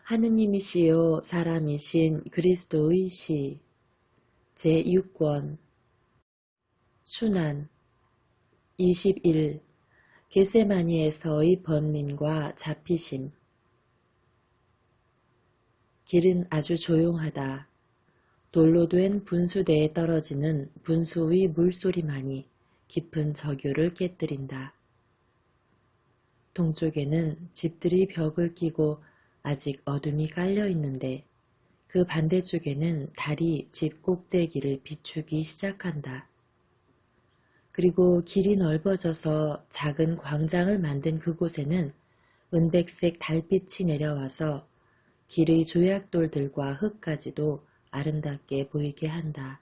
하느님이시요 사람이신 그리스도의 시 제6권 순환 21 겟세마니에서의 번민과 잡히심. 길은 아주 조용하다. 돌로 된 분수대에 떨어지는 분수의 물소리만이 깊은 저교를 깨뜨린다. 동쪽에는 집들이 벽을 끼고 아직 어둠이 깔려 있는데 그 반대쪽에는 달이 집 꼭대기를 비추기 시작한다. 그리고 길이 넓어져서 작은 광장을 만든 그곳에는 은백색 달빛이 내려와서 길의 조약돌들과 흙까지도 아름답게 보이게 한다.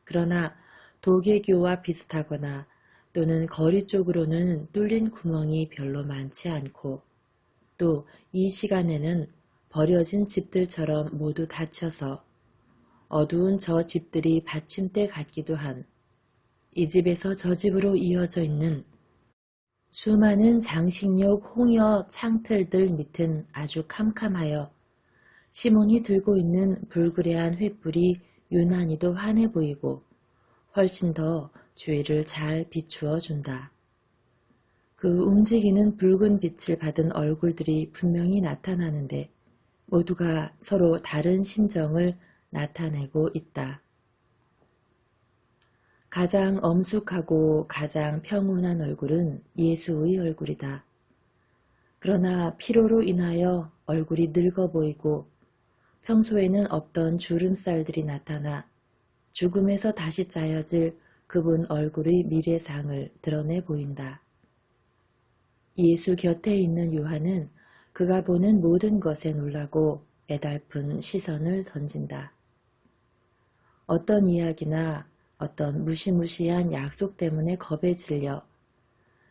그러나 도계교와 비슷하거나 또는 거리 쪽으로는 뚫린 구멍이 별로 많지 않고 또 이 시간에는 버려진 집들처럼 모두 닫혀서 어두운 저 집들이 받침대 같기도 한 이 집에서 저 집으로 이어져 있는 수많은 장식용 홍여 창틀들 밑은 아주 캄캄하여 시몬이 들고 있는 불그레한 횃불이 유난히도 환해 보이고 훨씬 더 주위를 잘 비추어 준다. 그 움직이는 붉은 빛을 받은 얼굴들이 분명히 나타나는데 모두가 서로 다른 심정을 나타내고 있다. 가장 엄숙하고 가장 평온한 얼굴은 예수의 얼굴이다. 그러나 피로로 인하여 얼굴이 늙어 보이고 평소에는 없던 주름살들이 나타나 죽음에서 다시 짜여질 그분 얼굴의 미래상을 드러내 보인다. 예수 곁에 있는 요한은 그가 보는 모든 것에 놀라고 애달픈 시선을 던진다. 어떤 이야기나 어떤 무시무시한 약속 때문에 겁에 질려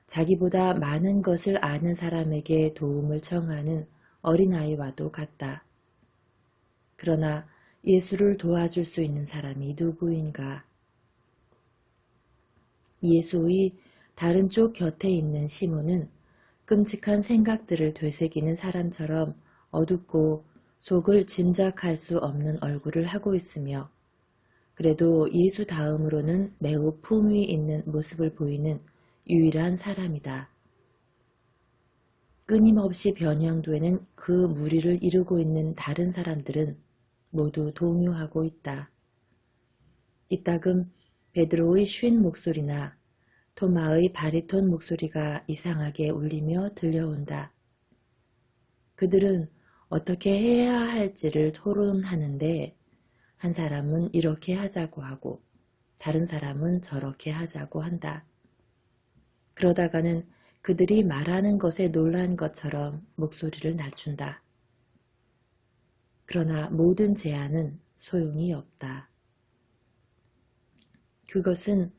자기보다 많은 것을 아는 사람에게 도움을 청하는 어린아이와도 같다. 그러나 예수를 도와줄 수 있는 사람이 누구인가? 예수의 다른 쪽 곁에 있는 시몬은 끔찍한 생각들을 되새기는 사람처럼 어둡고 속을 짐작할 수 없는 얼굴을 하고 있으며 그래도 예수 다음으로는 매우 품위 있는 모습을 보이는 유일한 사람이다. 끊임없이 변형되는 그 무리를 이루고 있는 다른 사람들은 모두 동요하고 있다. 이따금 베드로의 쉰 목소리나 토마의 바리톤 목소리가 이상하게 울리며 들려온다. 그들은 어떻게 해야 할지를 토론하는데 한 사람은 이렇게 하자고 하고 다른 사람은 저렇게 하자고 한다. 그러다가는 그들이 말하는 것에 놀란 것처럼 목소리를 낮춘다. 그러나 모든 제안은 소용이 없다. 그것은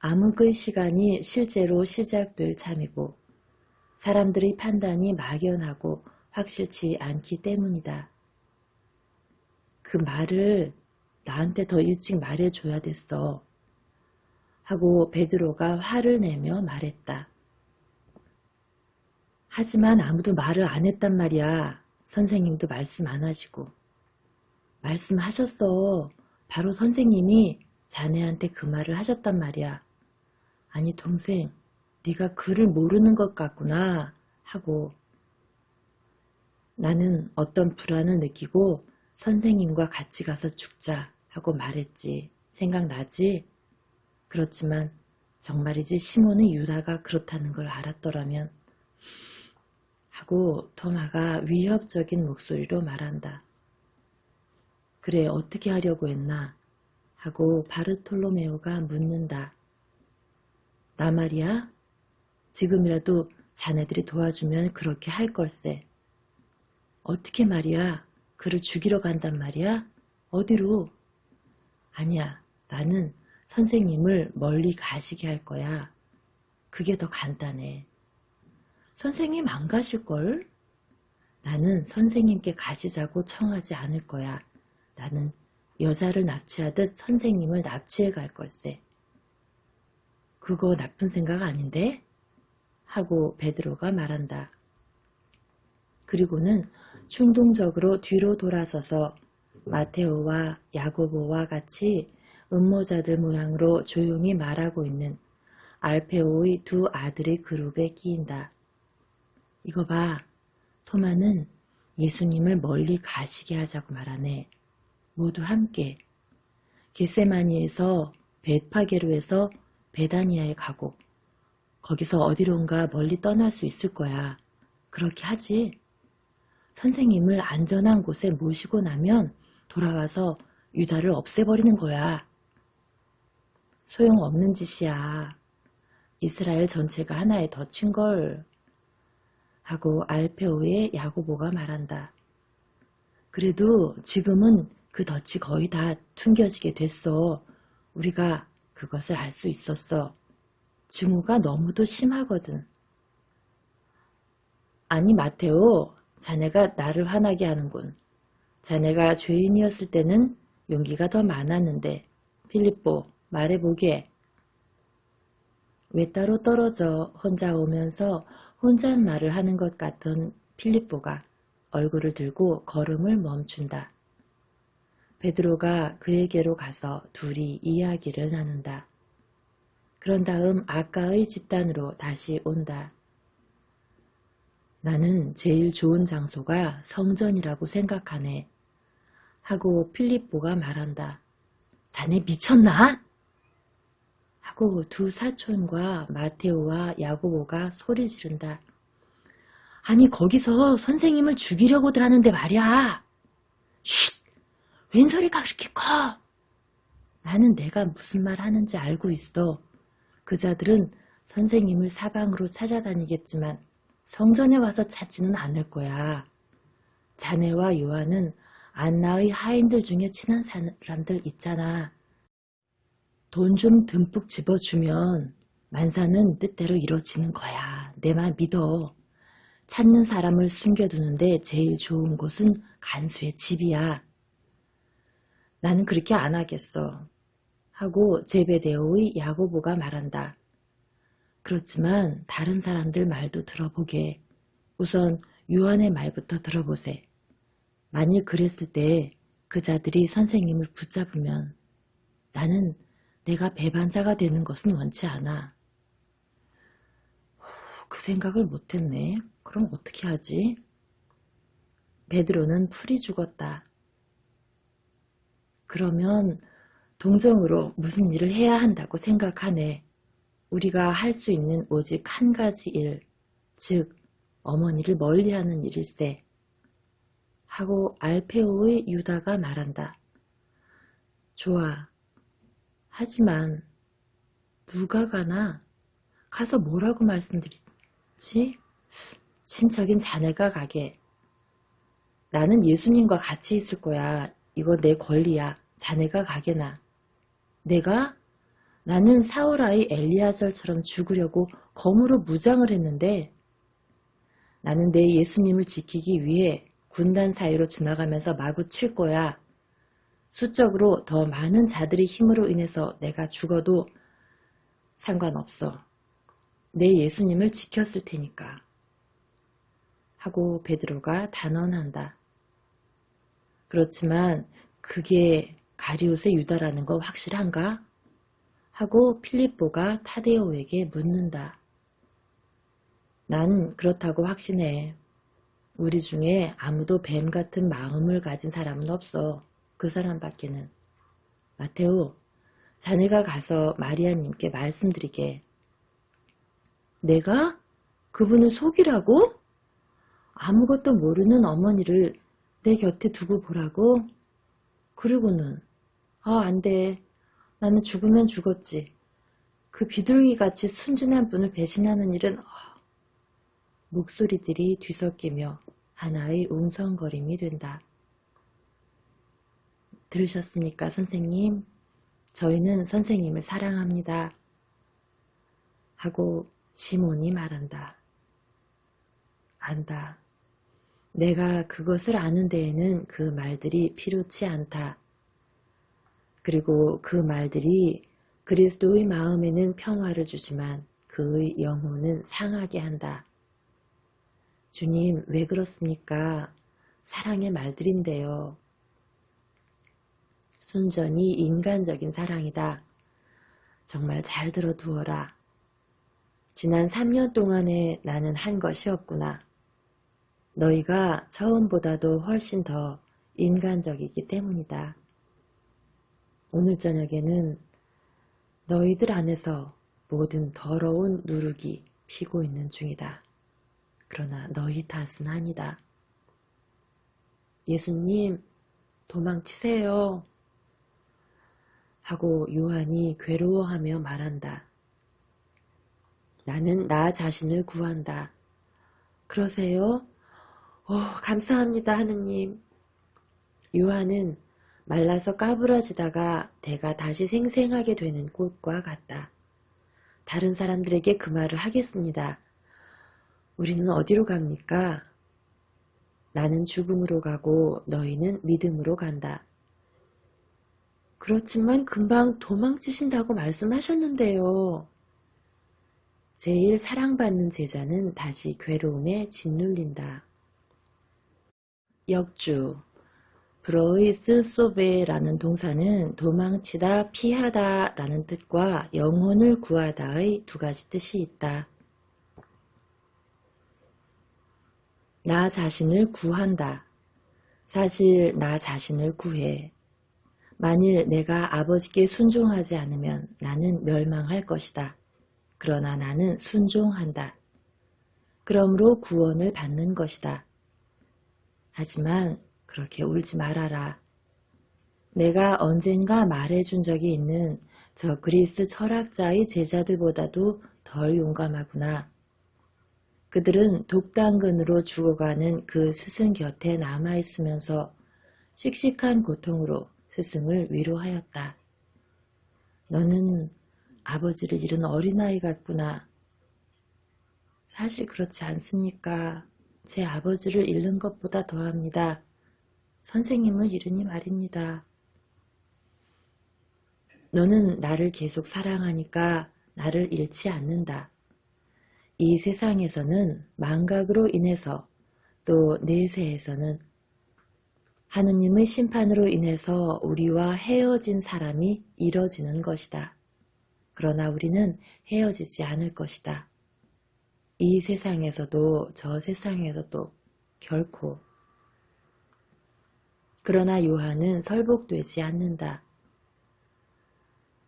암흑의 시간이 실제로 시작될 참이고 사람들의 판단이 막연하고 확실치 않기 때문이다. 그 말을 나한테 더 일찍 말해줘야 됐어. 하고 베드로가 화를 내며 말했다. 하지만 아무도 말을 안 했단 말이야. 선생님도 말씀 안 하시고. 말씀하셨어. 바로 선생님이 자네한테 그 말을 하셨단 말이야. 아니 동생, 네가 글을 모르는 것 같구나 하고 나는 어떤 불안을 느끼고 선생님과 같이 가서 죽자 하고 말했지. 생각나지? 그렇지만 정말이지 시몬의 유다가 그렇다는 걸 알았더라면 하고 토마가 위협적인 목소리로 말한다. 그래 어떻게 하려고 했나? 하고 바르톨로메오가 묻는다. 나 말이야? 지금이라도 자네들이 도와주면 그렇게 할 걸세. 어떻게 말이야? 그를 죽이러 간단 말이야? 어디로? 아니야, 나는 선생님을 멀리 가시게 할 거야. 그게 더 간단해. 선생님 안 가실걸? 나는 선생님께 가시자고 청하지 않을 거야. 나는 여자를 납치하듯 선생님을 납치해 갈 걸세. 그거 나쁜 생각 아닌데? 하고 베드로가 말한다. 그리고는 충동적으로 뒤로 돌아서서 마테오와 야고보와 같이 음모자들 모양으로 조용히 말하고 있는 알페오의 두 아들의 그룹에 끼인다. 이거 봐. 토마는 예수님을 멀리 가시게 하자고 말하네. 모두 함께 겟세마니에서 베파게로에서 베다니아에 가고 거기서 어디론가 멀리 떠날 수 있을 거야. 그렇게 하지. 선생님을 안전한 곳에 모시고 나면 돌아와서 유다를 없애버리는 거야. 소용없는 짓이야. 이스라엘 전체가 하나의 덫인걸. 하고 알페오의 야고보가 말한다. 그래도 지금은 그 덫이 거의 다 퉁겨지게 됐어. 우리가 그것을 알 수 있었어. 증오가 너무도 심하거든. 아니 마테오, 자네가 나를 화나게 하는군. 자네가 죄인이었을 때는 용기가 더 많았는데 필립보 말해보게. 외따로 떨어져 혼자 오면서 혼잣말을 하는 것 같던 필립보가 얼굴을 들고 걸음을 멈춘다. 베드로가 그에게로 가서 둘이 이야기를 나눈다. 그런 다음 아까의 집단으로 다시 온다. 나는 제일 좋은 장소가 성전이라고 생각하네. 하고 필립보가 말한다. 자네 미쳤나? 하고 두 사촌과 마테오와 야고보가 소리 지른다. 아니 거기서 선생님을 죽이려고들 하는데 말이야. 쉿! 웬 소리가 그렇게 커? 나는 내가 무슨 말 하는지 알고 있어. 그자들은 선생님을 사방으로 찾아다니겠지만 성전에 와서 찾지는 않을 거야. 자네와 요한은 안나의 하인들 중에 친한 사람들 있잖아. 돈 좀 듬뿍 집어주면 만사는 뜻대로 이루어지는 거야. 내 말 믿어. 찾는 사람을 숨겨두는데 제일 좋은 곳은 간수의 집이야. 나는 그렇게 안 하겠어. 하고 제베데오의 야고보가 말한다. 그렇지만 다른 사람들 말도 들어보게. 우선 요한의 말부터 들어보세. 만일 그랬을 때 그자들이 선생님을 붙잡으면 나는 내가 배반자가 되는 것은 원치 않아. 그 생각을 못했네. 그럼 어떻게 하지? 베드로는 풀이 죽었다. 그러면 동정으로 무슨 일을 해야 한다고 생각하네. 우리가 할 수 있는 오직 한 가지 일, 즉 어머니를 멀리하는 일일세. 하고 알페오의 유다가 말한다. 좋아. 하지만 누가 가나? 가서 뭐라고 말씀드리지? 친척인 자네가 가게. 나는 예수님과 같이 있을 거야. 이거 내 권리야. 자네가 가게나. 내가? 나는 사울아이 엘리아절처럼 죽으려고 검으로 무장을 했는데 나는 내 예수님을 지키기 위해 군단 사이로 지나가면서 마구 칠 거야. 수적으로 더 많은 자들의 힘으로 인해서 내가 죽어도 상관없어. 내 예수님을 지켰을 테니까. 하고 베드로가 단언한다. 그렇지만 그게 가리옷의 유다라는 거 확실한가? 하고 필립보가 타데오에게 묻는다. 난 그렇다고 확신해. 우리 중에 아무도 뱀 같은 마음을 가진 사람은 없어. 그 사람밖에는. 마테오, 자네가 가서 마리아님께 말씀드리게. 내가? 그분을 속이라고? 아무것도 모르는 어머니를 내 곁에 두고 보라고? 그리고는 안 돼. 나는 죽으면 죽었지. 그 비둘기같이 순진한 분을 배신하는 일은 목소리들이 뒤섞이며 하나의 웅성거림이 된다. 들으셨습니까, 선생님? 저희는 선생님을 사랑합니다. 하고 시몬이 말한다. 안다. 내가 그것을 아는 데에는 그 말들이 필요치 않다. 그리고 그 말들이 그리스도의 마음에는 평화를 주지만 그의 영혼은 상하게 한다. 주님, 왜 그렇습니까? 사랑의 말들인데요. 순전히 인간적인 사랑이다. 정말 잘 들어두어라. 지난 3년 동안에 나는 한 것이었구나. 너희가 처음보다도 훨씬 더 인간적이기 때문이다. 오늘 저녁에는 너희들 안에서 모든 더러운 누룩이 피고 있는 중이다. 그러나 너희 탓은 아니다. 예수님, 도망치세요. 하고 요한이 괴로워하며 말한다. 나는 나 자신을 구한다. 그러세요? 감사합니다, 하느님. 요한은 말라서 까부러지다가 대가 다시 생생하게 되는 꽃과 같다. 다른 사람들에게 그 말을 하겠습니다. 우리는 어디로 갑니까? 나는 죽음으로 가고 너희는 믿음으로 간다. 그렇지만 금방 도망치신다고 말씀하셨는데요. 제일 사랑받는 제자는 다시 괴로움에 짓눌린다. 역주 브로이스 소베라는 동사는 도망치다, 피하다 라는 뜻과 영혼을 구하다의 두 가지 뜻이 있다. 나 자신을 구한다. 사실 나 자신을 구해. 만일 내가 아버지께 순종하지 않으면 나는 멸망할 것이다. 그러나 나는 순종한다. 그러므로 구원을 받는 것이다. 하지만 그렇게 울지 말아라. 내가 언젠가 말해준 적이 있는 저 그리스 철학자의 제자들보다도 덜 용감하구나. 그들은 독당근으로 죽어가는 그 스승 곁에 남아있으면서 씩씩한 고통으로 스승을 위로하였다. 너는 아버지를 잃은 어린아이 같구나. 사실 그렇지 않습니까? 제 아버지를 잃는 것보다 더합니다. 선생님을 잃으니 말입니다. 너는 나를 계속 사랑하니까 나를 잃지 않는다. 이 세상에서는 망각으로 인해서 또 내세에서는 하느님의 심판으로 인해서 우리와 헤어진 사람이 이뤄지는 것이다. 그러나 우리는 헤어지지 않을 것이다. 이 세상에서도 저 세상에서도 결코. 그러나 요한은 설복되지 않는다.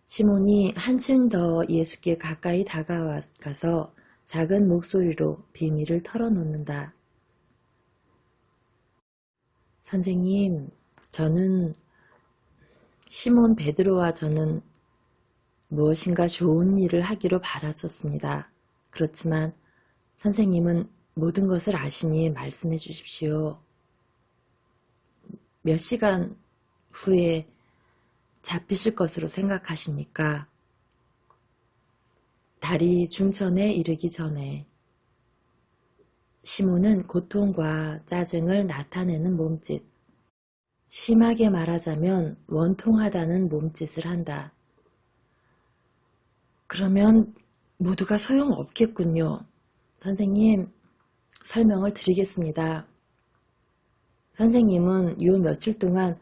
시몬이 한층 더 예수께 가까이 다가가서 작은 목소리로 비밀을 털어놓는다. 선생님, 저는 시몬 베드로와 저는 무엇인가 좋은 일을 하기로 바랐었습니다. 그렇지만 선생님은 모든 것을 아시니 말씀해 주십시오. 몇 시간 후에 잡히실 것으로 생각하십니까? 달이 중천에 이르기 전에. 시몬은 고통과 짜증을 나타내는 몸짓, 심하게 말하자면 원통하다는 몸짓을 한다. 그러면 모두가 소용없겠군요. 선생님, 설명을 드리겠습니다. 선생님은 요 며칠 동안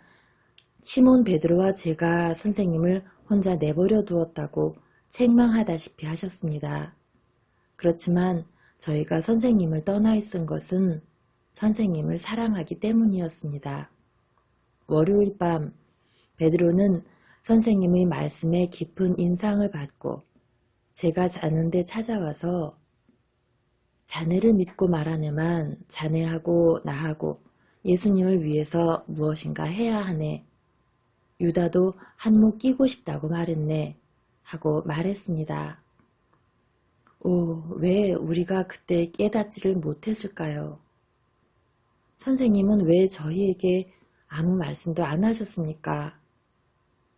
시몬 베드로와 제가 선생님을 혼자 내버려 두었다고 책망하다시피 하셨습니다. 그렇지만 저희가 선생님을 떠나 있은 것은 선생님을 사랑하기 때문이었습니다. 월요일 밤 베드로는 선생님의 말씀에 깊은 인상을 받고 제가 자는데 찾아와서 자네를 믿고 말하네만 자네하고 나하고 예수님을 위해서 무엇인가 해야 하네. 유다도 한몫 끼고 싶다고 말했네. 하고 말했습니다. 왜 우리가 그때 깨닫지를 못했을까요? 선생님은 왜 저희에게 아무 말씀도 안 하셨습니까?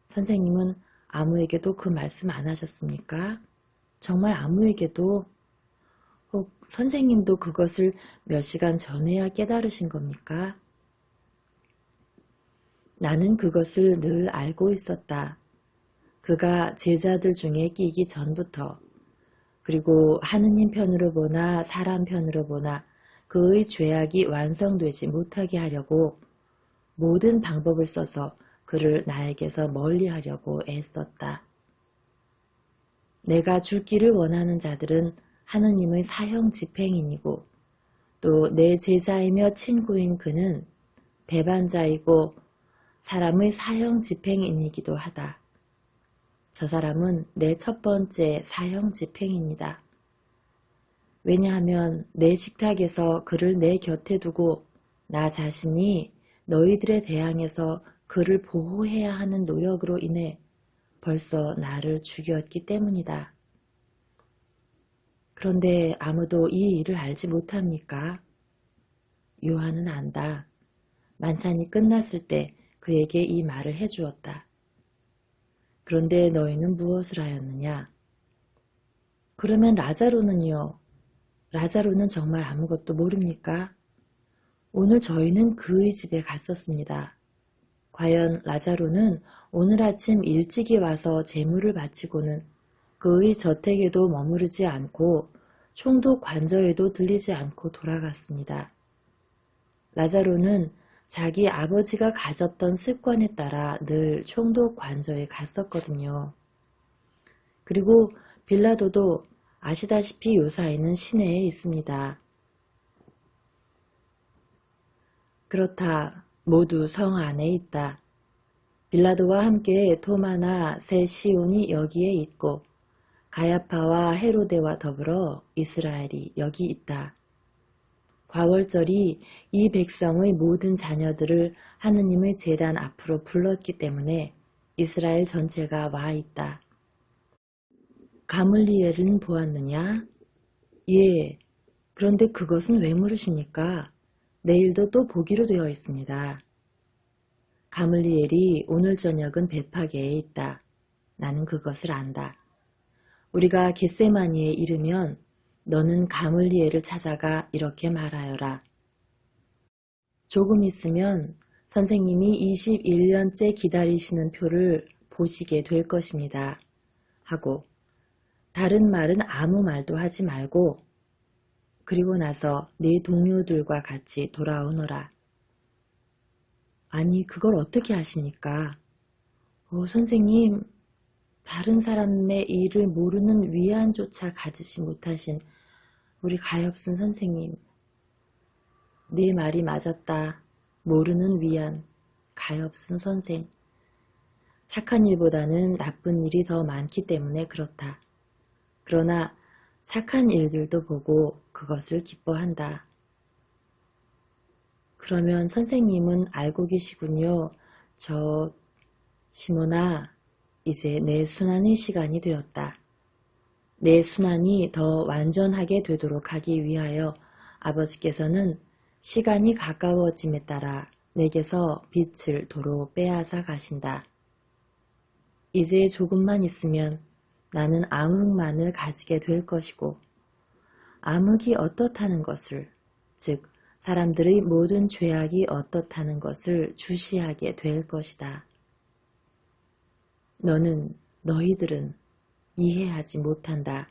선생님은 아무에게도 그 말씀 안 하셨습니까? 정말 아무에게도? 혹 선생님도 그것을 몇 시간 전에야 깨달으신 겁니까? 나는 그것을 늘 알고 있었다. 그가 제자들 중에 끼기 전부터, 그리고 하느님 편으로 보나 사람 편으로 보나 그의 죄악이 완성되지 못하게 하려고 모든 방법을 써서 그를 나에게서 멀리하려고 애썼다. 내가 죽기를 원하는 자들은 하느님의 사형 집행인이고 또 내 제자이며 친구인 그는 배반자이고 사람의 사형 집행인이기도 하다. 저 사람은 내 첫 번째 사형 집행입니다. 왜냐하면 내 식탁에서 그를 내 곁에 두고 나 자신이 너희들에 대항해서 그를 보호해야 하는 노력으로 인해 벌써 나를 죽였기 때문이다. 그런데 아무도 이 일을 알지 못합니까? 요한은 안다. 만찬이 끝났을 때 그에게 이 말을 해주었다. 그런데 너희는 무엇을 하였느냐? 그러면 라자로는요? 라자로는 정말 아무것도 모릅니까? 오늘 저희는 그의 집에 갔었습니다. 과연 라자로는 오늘 아침 일찍이 와서 제물을 바치고는 그의 저택에도 머무르지 않고 총독 관저에도 들리지 않고 돌아갔습니다. 라자로는 자기 아버지가 가졌던 습관에 따라 늘 총독 관저에 갔었거든요. 그리고 빌라도도 아시다시피 요사이는 시내에 있습니다. 그렇다. 모두 성 안에 있다. 빌라도와 함께 토마나 새 시온이 여기에 있고 가야파와 헤로데와 더불어 이스라엘이 여기 있다. 과월절이 이 백성의 모든 자녀들을 하느님의 제단 앞으로 불렀기 때문에 이스라엘 전체가 와 있다. 가물리엘은 보았느냐? 예. 그런데 그것은 왜 물으십니까? 내일도 또 보기로 되어 있습니다. 가물리엘이 오늘 저녁은 베파게에 있다. 나는 그것을 안다. 우리가 겟세마니에 이르면 너는 가물리엘을 찾아가 이렇게 말하여라. 조금 있으면 선생님이 21년째 기다리시는 표를 보시게 될 것입니다. 하고 다른 말은 아무 말도 하지 말고 그리고 나서 네 동료들과 같이 돌아오너라. 아니 그걸 어떻게 하십니까? 선생님, 다른 사람의 일을 모르는 위안조차 가지시 못하신 우리 가엾은 선생님. 네 말이 맞았다. 모르는 위안, 가엾은 선생. 착한 일보다는 나쁜 일이 더 많기 때문에 그렇다. 그러나 착한 일들도 보고 그것을 기뻐한다. 그러면 선생님은 알고 계시군요. 시몬아, 이제 내 순환의 시간이 되었다. 내 순환이 더 완전하게 되도록 하기 위하여 아버지께서는 시간이 가까워짐에 따라 내게서 빛을 도로 빼앗아 가신다. 이제 조금만 있으면 나는 암흑만을 가지게 될 것이고 암흑이 어떻다는 것을, 즉 사람들의 모든 죄악이 어떻다는 것을 주시하게 될 것이다. 너희들은 이해하지 못한다.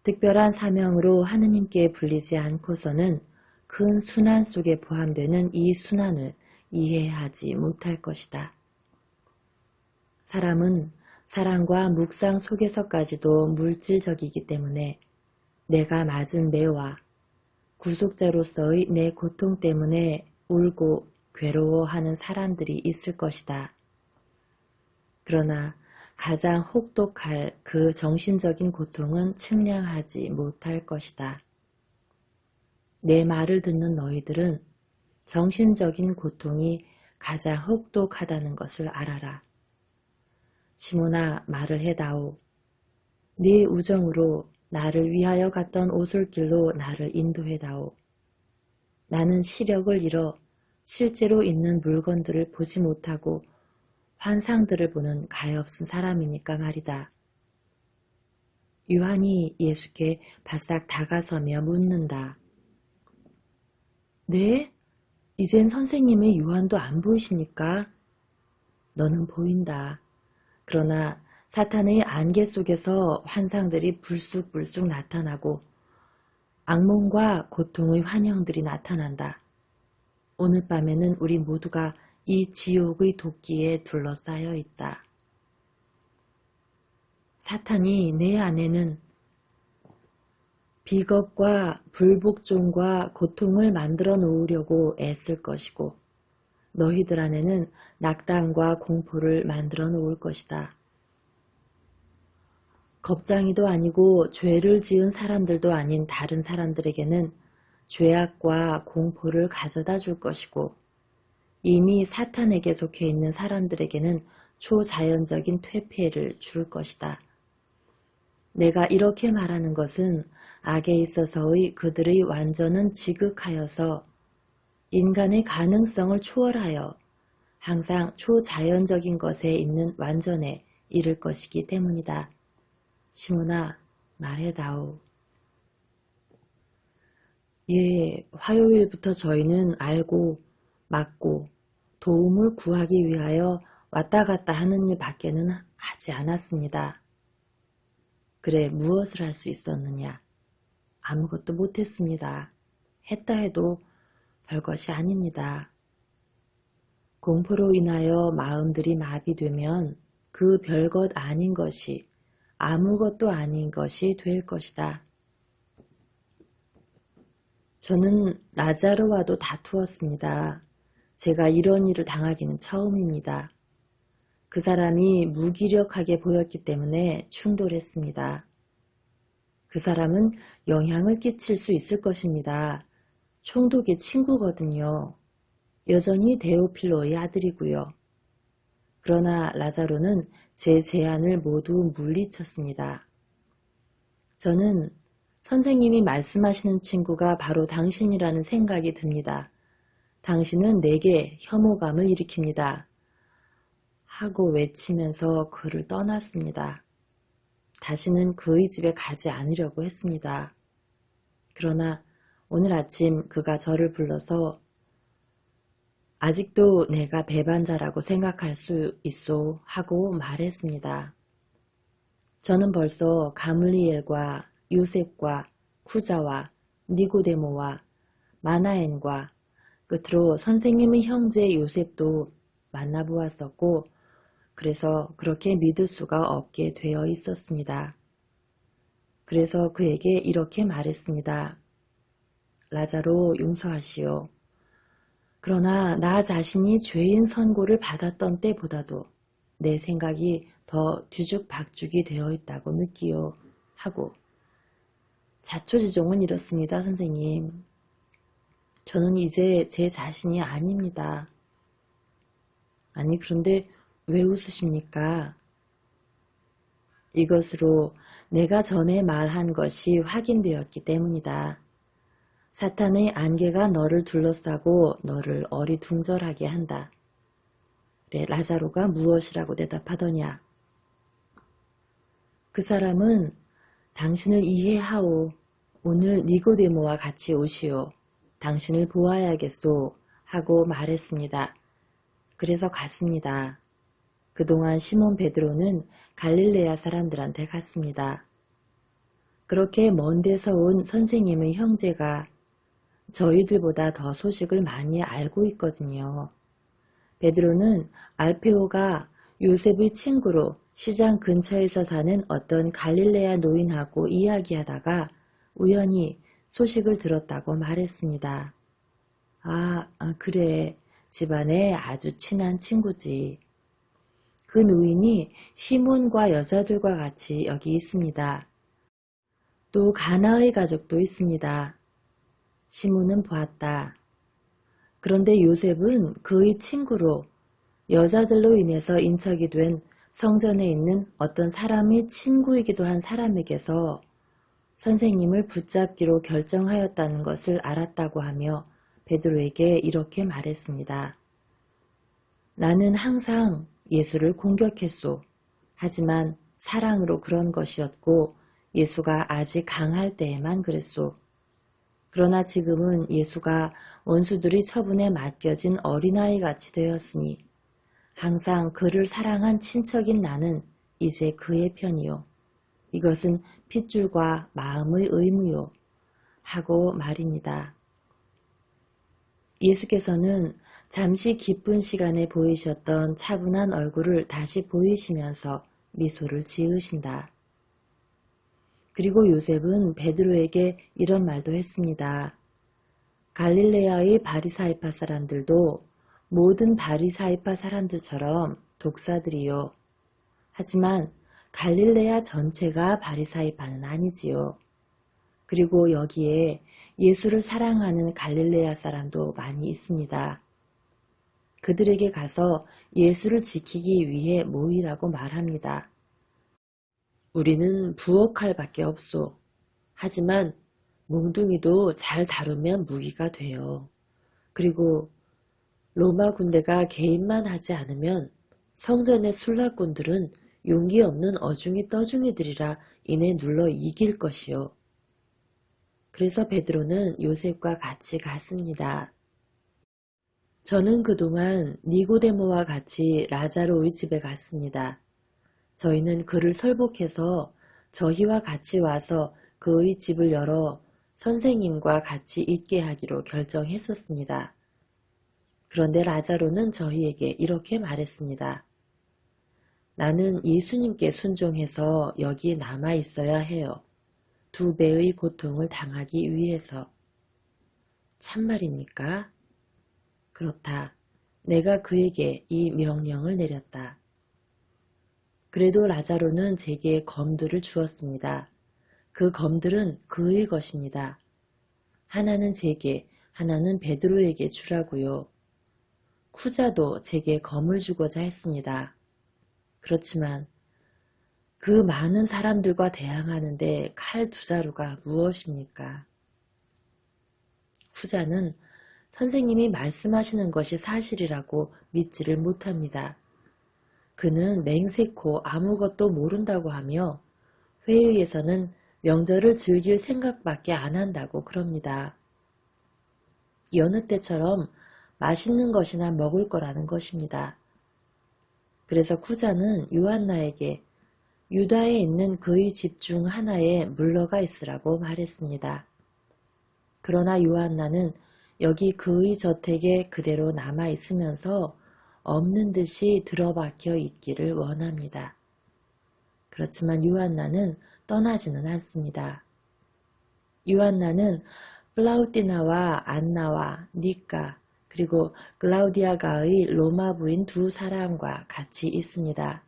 특별한 사명으로 하느님께 불리지 않고서는 큰 순환 속에 포함되는 이 순환을 이해하지 못할 것이다. 사람은 사랑과 묵상 속에서까지도 물질적이기 때문에 내가 맞은 매와 구속자로서의 내 고통 때문에 울고 괴로워하는 사람들이 있을 것이다. 그러나 가장 혹독할 그 정신적인 고통은 측량하지 못할 것이다. 내 말을 듣는 너희들은 정신적인 고통이 가장 혹독하다는 것을 알아라. 시몬아, 말을 해다오. 네 우정으로 나를 위하여 갔던 오솔길로 나를 인도해다오. 나는 시력을 잃어 실제로 있는 물건들을 보지 못하고 환상들을 보는 가엾은 사람이니까 말이다. 요한이 예수께 바싹 다가서며 묻는다. 네? 이젠 선생님의 요한도 안 보이십니까? 너는 보인다. 그러나 사탄의 안개 속에서 환상들이 불쑥불쑥 나타나고 악몽과 고통의 환영들이 나타난다. 오늘 밤에는 우리 모두가 이 지옥의 도끼에 둘러싸여 있다. 사탄이 내 안에는 비겁과 불복종과 고통을 만들어 놓으려고 애쓸 것이고 너희들 안에는 낙담과 공포를 만들어 놓을 것이다. 겁장이도 아니고 죄를 지은 사람들도 아닌 다른 사람들에게는 죄악과 공포를 가져다 줄 것이고 이미 사탄에게 속해 있는 사람들에게는 초자연적인 퇴폐를 줄 것이다. 내가 이렇게 말하는 것은 악에 있어서의 그들의 완전은 지극하여서 인간의 가능성을 초월하여 항상 초자연적인 것에 있는 완전에 이를 것이기 때문이다. 시몬아, 말해다오. 예, 화요일부터 저희는 알고 막고 도움을 구하기 위하여 왔다 갔다 하는 일 밖에는 하지 않았습니다. 그래, 무엇을 할 수 있었느냐? 아무것도 못했습니다. 했다 해도 별것이 아닙니다. 공포로 인하여 마음들이 마비되면 그 별것 아닌 것이 아무것도 아닌 것이 될 것이다. 저는 라자르와도 다투었습니다. 제가 이런 일을 당하기는 처음입니다. 그 사람이 무기력하게 보였기 때문에 충돌했습니다. 그 사람은 영향을 끼칠 수 있을 것입니다. 총독의 친구거든요. 여전히 데오필로의 아들이고요. 그러나 라자로는 제 제안을 모두 물리쳤습니다. 저는 선생님이 말씀하시는 친구가 바로 당신이라는 생각이 듭니다. 당신은 내게 혐오감을 일으킵니다. 하고 외치면서 그를 떠났습니다. 다시는 그의 집에 가지 않으려고 했습니다. 그러나 오늘 아침 그가 저를 불러서 아직도 내가 배반자라고 생각할 수 있소 하고 말했습니다. 저는 벌써 가물리엘과 요셉과 쿠자와 니고데모와 마나엔과 끝으로 선생님의 형제 요셉도 만나보았었고 그래서 그렇게 믿을 수가 없게 되어 있었습니다. 그래서 그에게 이렇게 말했습니다. 라자로 용서하시오. 그러나 나 자신이 죄인 선고를 받았던 때보다도 내 생각이 더 뒤죽박죽이 되어 있다고 느끼요 하고 자초지종은 이렇습니다. 선생님. 저는 이제 제 자신이 아닙니다. 아니 그런데 왜 웃으십니까? 이것으로 내가 전에 말한 것이 확인되었기 때문이다. 사탄의 안개가 너를 둘러싸고 너를 어리둥절하게 한다. 그래, 라자로가 무엇이라고 대답하더냐? 그 사람은 당신을 이해하오. 오늘 니고데모와 같이 오시오. 당신을 보아야겠소. 하고 말했습니다. 그래서 갔습니다. 그동안 시몬 베드로는 갈릴레아 사람들한테 갔습니다. 그렇게 먼 데서 온 선생님의 형제가 저희들보다 더 소식을 많이 알고 있거든요. 베드로는 알페오가 요셉의 친구로 시장 근처에서 사는 어떤 갈릴레아 노인하고 이야기하다가 우연히 소식을 들었다고 말했습니다. 그래. 집안에 아주 친한 친구지. 그 노인이 시몬과 여자들과 같이 여기 있습니다. 또 가나의 가족도 있습니다. 시몬은 보았다. 그런데 요셉은 그의 친구로 여자들로 인해서 인척이 된 성전에 있는 어떤 사람의 친구이기도 한 사람에게서 선생님을 붙잡기로 결정하였다는 것을 알았다고 하며 베드로에게 이렇게 말했습니다. 나는 항상 예수를 공격했소. 하지만 사랑으로 그런 것이었고 예수가 아직 강할 때에만 그랬소. 그러나 지금은 예수가 원수들의 처분에 맡겨진 어린아이같이 되었으니 항상 그를 사랑한 친척인 나는 이제 그의 편이요. 이것은 핏줄과 마음의 의무요. 하고 말입니다. 예수께서는 잠시 기쁜 시간에 보이셨던 차분한 얼굴을 다시 보이시면서 미소를 지으신다. 그리고 요셉은 베드로에게 이런 말도 했습니다. 갈릴레아의 바리사이파 사람들도 모든 바리사이파 사람들처럼 독사들이요. 하지만 갈릴레아 전체가 바리사이파는 아니지요. 그리고 여기에 예수를 사랑하는 갈릴레아 사람도 많이 있습니다. 그들에게 가서 예수를 지키기 위해 모이라고 말합니다. 우리는 부엌칼밖에 없소. 하지만 몽둥이도 잘 다루면 무기가 돼요. 그리고 로마 군대가 개입만 하지 않으면 성전의 술락꾼들은 용기 없는 어중이 떠중이들이라 이내 눌러 이길 것이요. 그래서 베드로는 요셉과 같이 갔습니다. 저는 그동안 니고데모와 같이 라자로의 집에 갔습니다. 저희는 그를 설복해서 저희와 같이 와서 그의 집을 열어 선생님과 같이 있게 하기로 결정했었습니다. 그런데 라자로는 저희에게 이렇게 말했습니다. 나는 예수님께 순종해서 여기 남아 있어야 해요. 2배의 고통을 당하기 위해서. 참말입니까? 그렇다. 내가 그에게 이 명령을 내렸다. 그래도 라자로는 제게 검들을 주었습니다. 그 검들은 그의 것입니다. 하나는 제게, 하나는 베드로에게 주라고요. 쿠자도 제게 검을 주고자 했습니다. 그렇지만 그 많은 사람들과 대항하는데 칼 2자루가 무엇입니까? 쿠자는 선생님이 말씀하시는 것이 사실이라고 믿지를 못합니다. 그는 맹세코 아무것도 모른다고 하며 회의에서는 명절을 즐길 생각밖에 안 한다고 그럽니다. 여느 때처럼 맛있는 것이나 먹을 거라는 것입니다. 그래서 쿠자는 요한나에게 유다에 있는 그의 집 중 하나에 물러가 있으라고 말했습니다. 그러나 요한나는 여기 그의 저택에 그대로 남아 있으면서 없는 듯이 들어박혀 있기를 원합니다. 그렇지만 요한나는 떠나지는 않습니다. 요한나는 플라우티나와 안나와 니까 그리고 글라우디아가의 로마 부인 2사람과 같이 있습니다.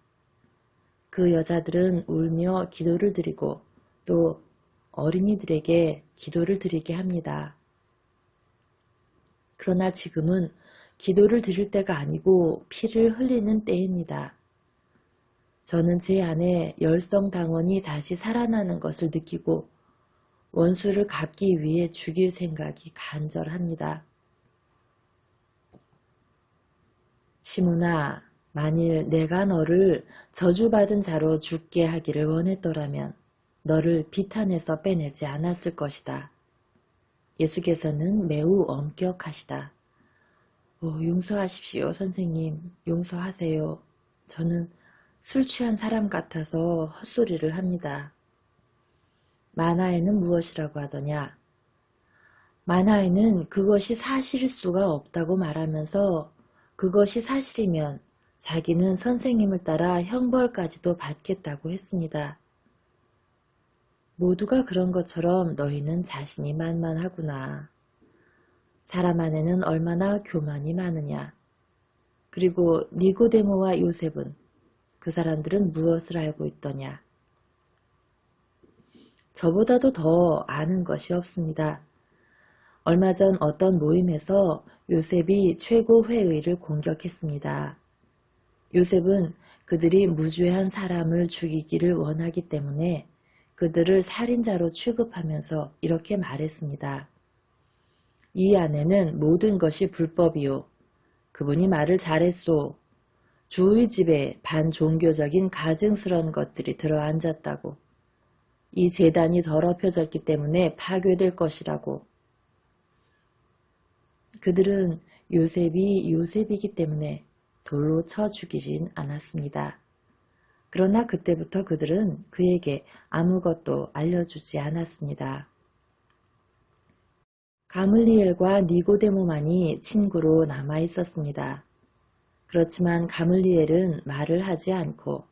그 여자들은 울며 기도를 드리고 또 어린이들에게 기도를 드리게 합니다. 그러나 지금은 기도를 드릴 때가 아니고 피를 흘리는 때입니다. 저는 제 안에 열성당원이 다시 살아나는 것을 느끼고 원수를 갚기 위해 죽일 생각이 간절합니다. 시몬아, 만일 내가 너를 저주받은 자로 죽게 하기를 원했더라면 너를 비탄에서 빼내지 않았을 것이다. 예수께서는 매우 엄격하시다. 용서하십시오, 선생님. 용서하세요. 저는 술 취한 사람 같아서 헛소리를 합니다. 만화에는 무엇이라고 하더냐? 만화에는 그것이 사실일 수가 없다고 말하면서 그것이 사실이면 자기는 선생님을 따라 형벌까지도 받겠다고 했습니다. 모두가 그런 것처럼 너희는 자신이 만만하구나. 사람 안에는 얼마나 교만이 많으냐. 그리고 니고데모와 요셉은 그 사람들은 무엇을 알고 있더냐. 저보다도 더 아는 것이 없습니다. 얼마 전 어떤 모임에서 요셉이 최고 회의를 공격했습니다. 요셉은 그들이 무죄한 사람을 죽이기를 원하기 때문에 그들을 살인자로 취급하면서 이렇게 말했습니다. 이 안에는 모든 것이 불법이요. 그분이 말을 잘했소. 주의 집에 반종교적인 가증스러운 것들이 들어앉았다고. 이 제단이 더럽혀졌기 때문에 파괴될 것이라고. 그들은 요셉이 요셉이기 때문에 돌로 쳐 죽이진 않았습니다. 그러나 그때부터 그들은 그에게 아무것도 알려주지 않았습니다. 가물리엘과 니고데모만이 친구로 남아 있었습니다. 그렇지만 가물리엘은 말을 하지 않고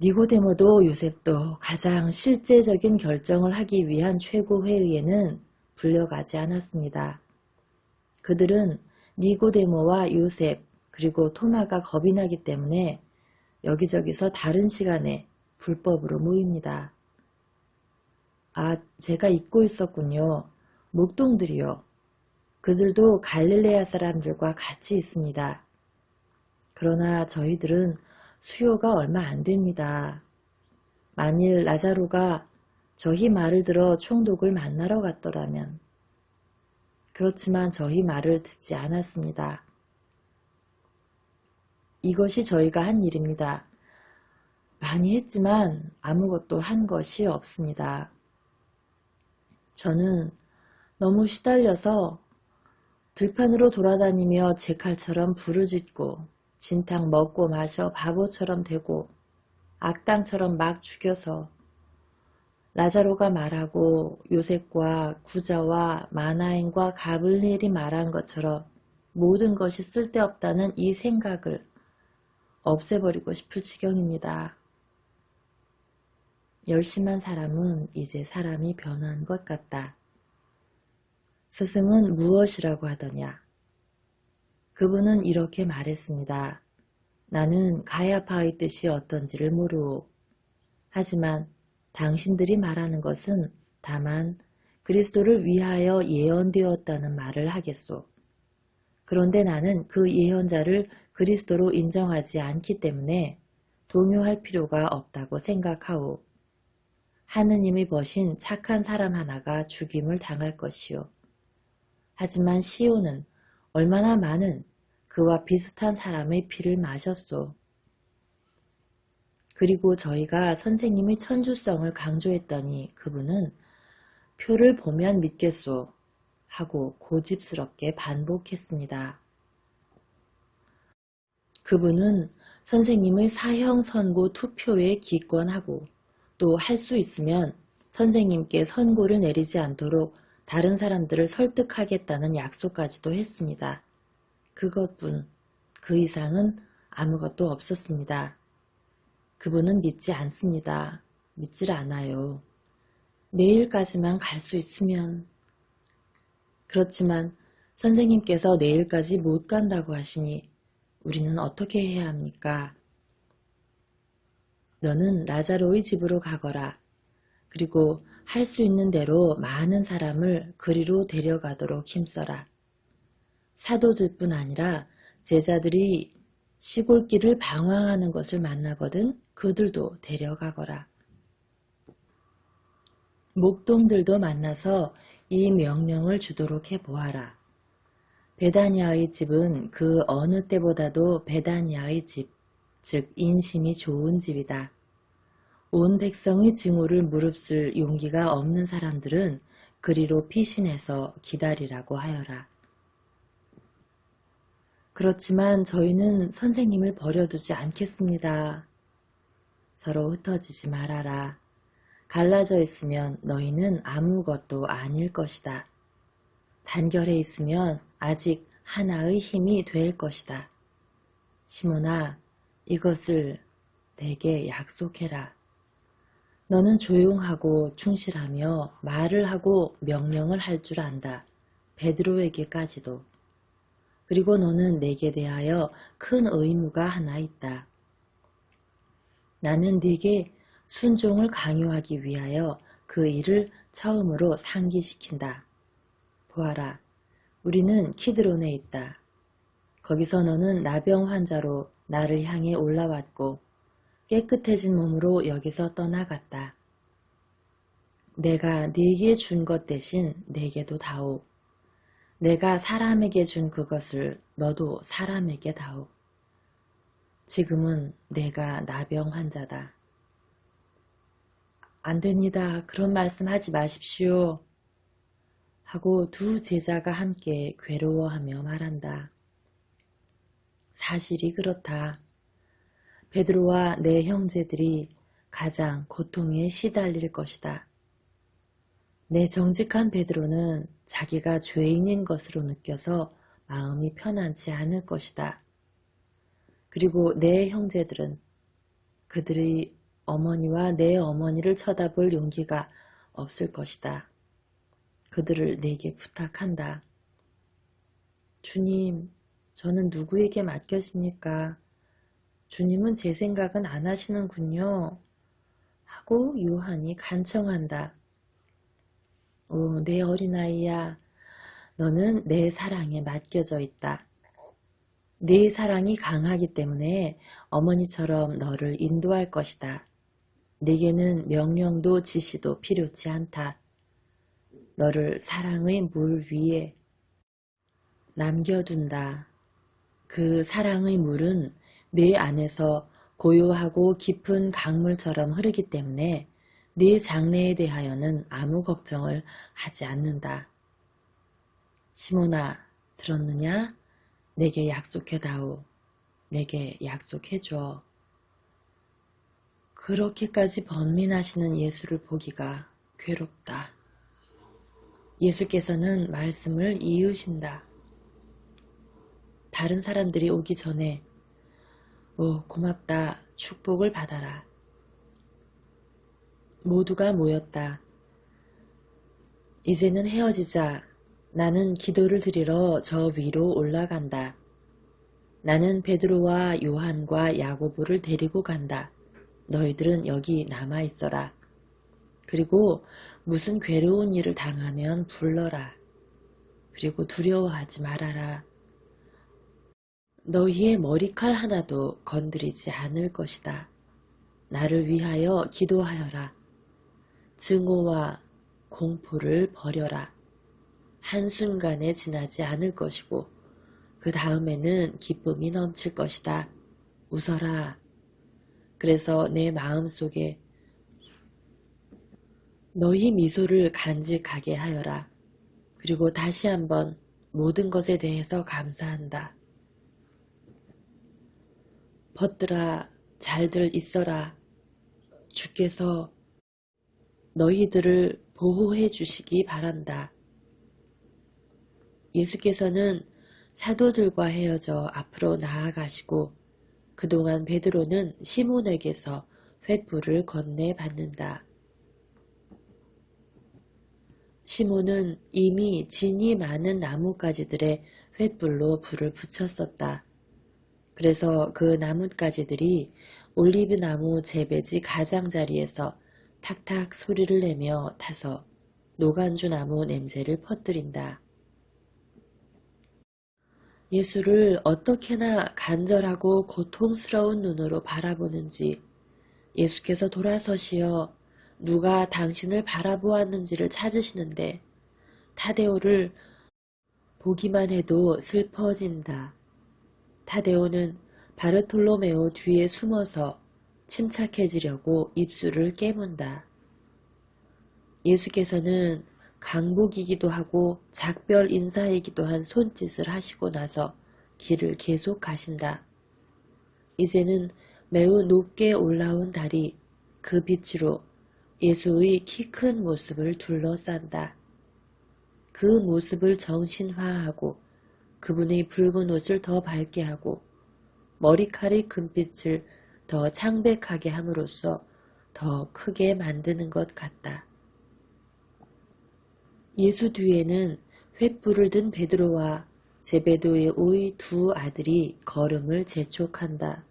니고데모도 요셉도 가장 실제적인 결정을 하기 위한 최고회의에는 불려가지 않았습니다. 그들은 니고데모와 요셉 그리고 토마가 겁이 나기 때문에 여기저기서 다른 시간에 불법으로 모입니다. 아, 제가 잊고 있었군요. 목동들이요. 그들도 갈릴레아 사람들과 같이 있습니다. 그러나 저희들은 수요가 얼마 안 됩니다. 만일 라자로가 저희 말을 들어 총독을 만나러 갔더라면. 그렇지만 저희 말을 듣지 않았습니다. 이것이 저희가 한 일입니다. 많이 했지만 아무것도 한 것이 없습니다. 저는 너무 시달려서 들판으로 돌아다니며 제 칼처럼 부르짖고 진탕 먹고 마셔 바보처럼 되고 악당처럼 막 죽여서 라자로가 말하고 요셉과 구자와 마나임과 가블리엘이 말한 것처럼 모든 것이 쓸데없다는 이 생각을 없애버리고 싶을 지경입니다. 열심한 사람은 이제 사람이 변한 것 같다. 스승은 무엇이라고 하더냐? 그분은 이렇게 말했습니다. 나는 가야파의 뜻이 어떤지를 모르오. 하지만 당신들이 말하는 것은 다만 그리스도를 위하여 예언되었다는 말을 하겠소. 그런데 나는 그 예언자를 그리스도로 인정하지 않기 때문에 동요할 필요가 없다고 생각하오. 하느님이 버신 착한 사람 하나가 죽임을 당할 것이요. 하지만 시온은 얼마나 많은 그와 비슷한 사람의 피를 마셨소. 그리고 저희가 선생님의 천주성을 강조했더니 그분은 표를 보면 믿겠소 하고 고집스럽게 반복했습니다. 그분은 선생님의 사형 선고 투표에 기권하고 또 할 수 있으면 선생님께 선고를 내리지 않도록 다른 사람들을 설득하겠다는 약속까지도 했습니다. 그것뿐, 그 이상은 아무것도 없었습니다. 그분은 믿지 않습니다. 믿질 않아요. 내일까지만 갈 수 있으면. 그렇지만 선생님께서 내일까지 못 간다고 하시니 우리는 어떻게 해야 합니까? 너는 라자로의 집으로 가거라. 그리고 할 수 있는 대로 많은 사람을 그리로 데려가도록 힘써라. 사도들뿐 아니라 제자들이 시골길을 방황하는 것을 만나거든 그들도 데려가거라. 목동들도 만나서 이 명령을 주도록 해보아라. 베다니아의 집은 그 어느 때보다도 베다니아의 집, 즉 인심이 좋은 집이다. 온 백성의 증오를 무릅쓸 용기가 없는 사람들은 그리로 피신해서 기다리라고 하여라. 그렇지만 저희는 선생님을 버려두지 않겠습니다. 서로 흩어지지 말아라. 갈라져 있으면 너희는 아무것도 아닐 것이다. 단결해 있으면 아직 하나의 힘이 될 것이다. 시몬아, 이것을 내게 약속해라. 너는 조용하고 충실하며 말을 하고 명령을 할 줄 안다. 베드로에게까지도. 그리고 너는 내게 대하여 큰 의무가 하나 있다. 나는 네게 순종을 강요하기 위하여 그 일을 처음으로 상기시킨다. 보아라, 우리는 키드론에 있다. 거기서 너는 나병 환자로 나를 향해 올라왔고 깨끗해진 몸으로 여기서 떠나갔다. 내가 네게 준 것 대신 내게도 다오. 내가 사람에게 준 그것을 너도 사람에게 다오. 지금은 내가 나병 환자다. 안 됩니다. 그런 말씀 하지 마십시오. 하고 두 제자가 함께 괴로워하며 말한다. 사실이 그렇다. 베드로와 내 형제들이 가장 고통에 시달릴 것이다. 내 정직한 베드로는 자기가 죄인인 것으로 느껴서 마음이 편하지 않을 것이다. 그리고 내 형제들은 그들의 어머니와 내 어머니를 쳐다볼 용기가 없을 것이다. 그들을 내게 부탁한다. 주님, 저는 누구에게 맡겼습니까? 주님은 제 생각은 안 하시는군요. 하고 요한이 간청한다. 오, 내 어린아이야, 너는 내 사랑에 맡겨져 있다. 네 사랑이 강하기 때문에 어머니처럼 너를 인도할 것이다. 네게는 명령도 지시도 필요치 않다. 너를 사랑의 물 위에 남겨둔다. 그 사랑의 물은 네 안에서 고요하고 깊은 강물처럼 흐르기 때문에 네 장래에 대하여는 아무 걱정을 하지 않는다. 시몬아, 들었느냐? 내게 약속해다오. 내게 약속해줘. 그렇게까지 번민하시는 예수를 보기가 괴롭다. 예수께서는 말씀을 이으신다. 다른 사람들이 오기 전에 오, 고맙다. 축복을 받아라. 모두가 모였다. 이제는 헤어지자. 나는 기도를 드리러 저 위로 올라간다. 나는 베드로와 요한과 야고보를 데리고 간다. 너희들은 여기 남아있어라. 그리고 무슨 괴로운 일을 당하면 불러라. 그리고 두려워하지 말아라. 너희의 머리칼 하나도 건드리지 않을 것이다. 나를 위하여 기도하여라. 증오와 공포를 버려라. 한순간에 지나지 않을 것이고 그 다음에는 기쁨이 넘칠 것이다. 웃어라. 그래서 내 마음속에 너희 미소를 간직하게 하여라. 그리고 다시 한번 모든 것에 대해서 감사한다. 벗들아, 잘들 있어라. 주께서 너희들을 보호해 주시기 바란다. 예수께서는 사도들과 헤어져 앞으로 나아가시고 그동안 베드로는 시몬에게서 횃불을 건네받는다. 시몬은 이미 진이 많은 나뭇가지들에 횃불로 불을 붙였었다. 그래서 그 나뭇가지들이 올리브나무 재배지 가장자리에서 탁탁 소리를 내며 타서 노간주나무 냄새를 퍼뜨린다. 예수를 어떻게나 간절하고 고통스러운 눈으로 바라보는지 예수께서 돌아서시어 누가 당신을 바라보았는지를 찾으시는데 타데오를 보기만 해도 슬퍼진다. 타데오는 바르톨로메오 뒤에 숨어서 침착해지려고 입술을 깨문다. 예수께서는 강복이기도 하고 작별 인사이기도 한 손짓을 하시고 나서 길을 계속 가신다. 이제는 매우 높게 올라온 달이 그 빛으로 예수의 키 큰 모습을 둘러싼다. 그 모습을 정신화하고 그분의 붉은 옷을 더 밝게 하고 머리칼의 금빛을 더 창백하게 함으로써 더 크게 만드는 것 같다. 예수 뒤에는 횃불을 든 베드로와 제베도의 오의 두 아들이 걸음을 재촉한다.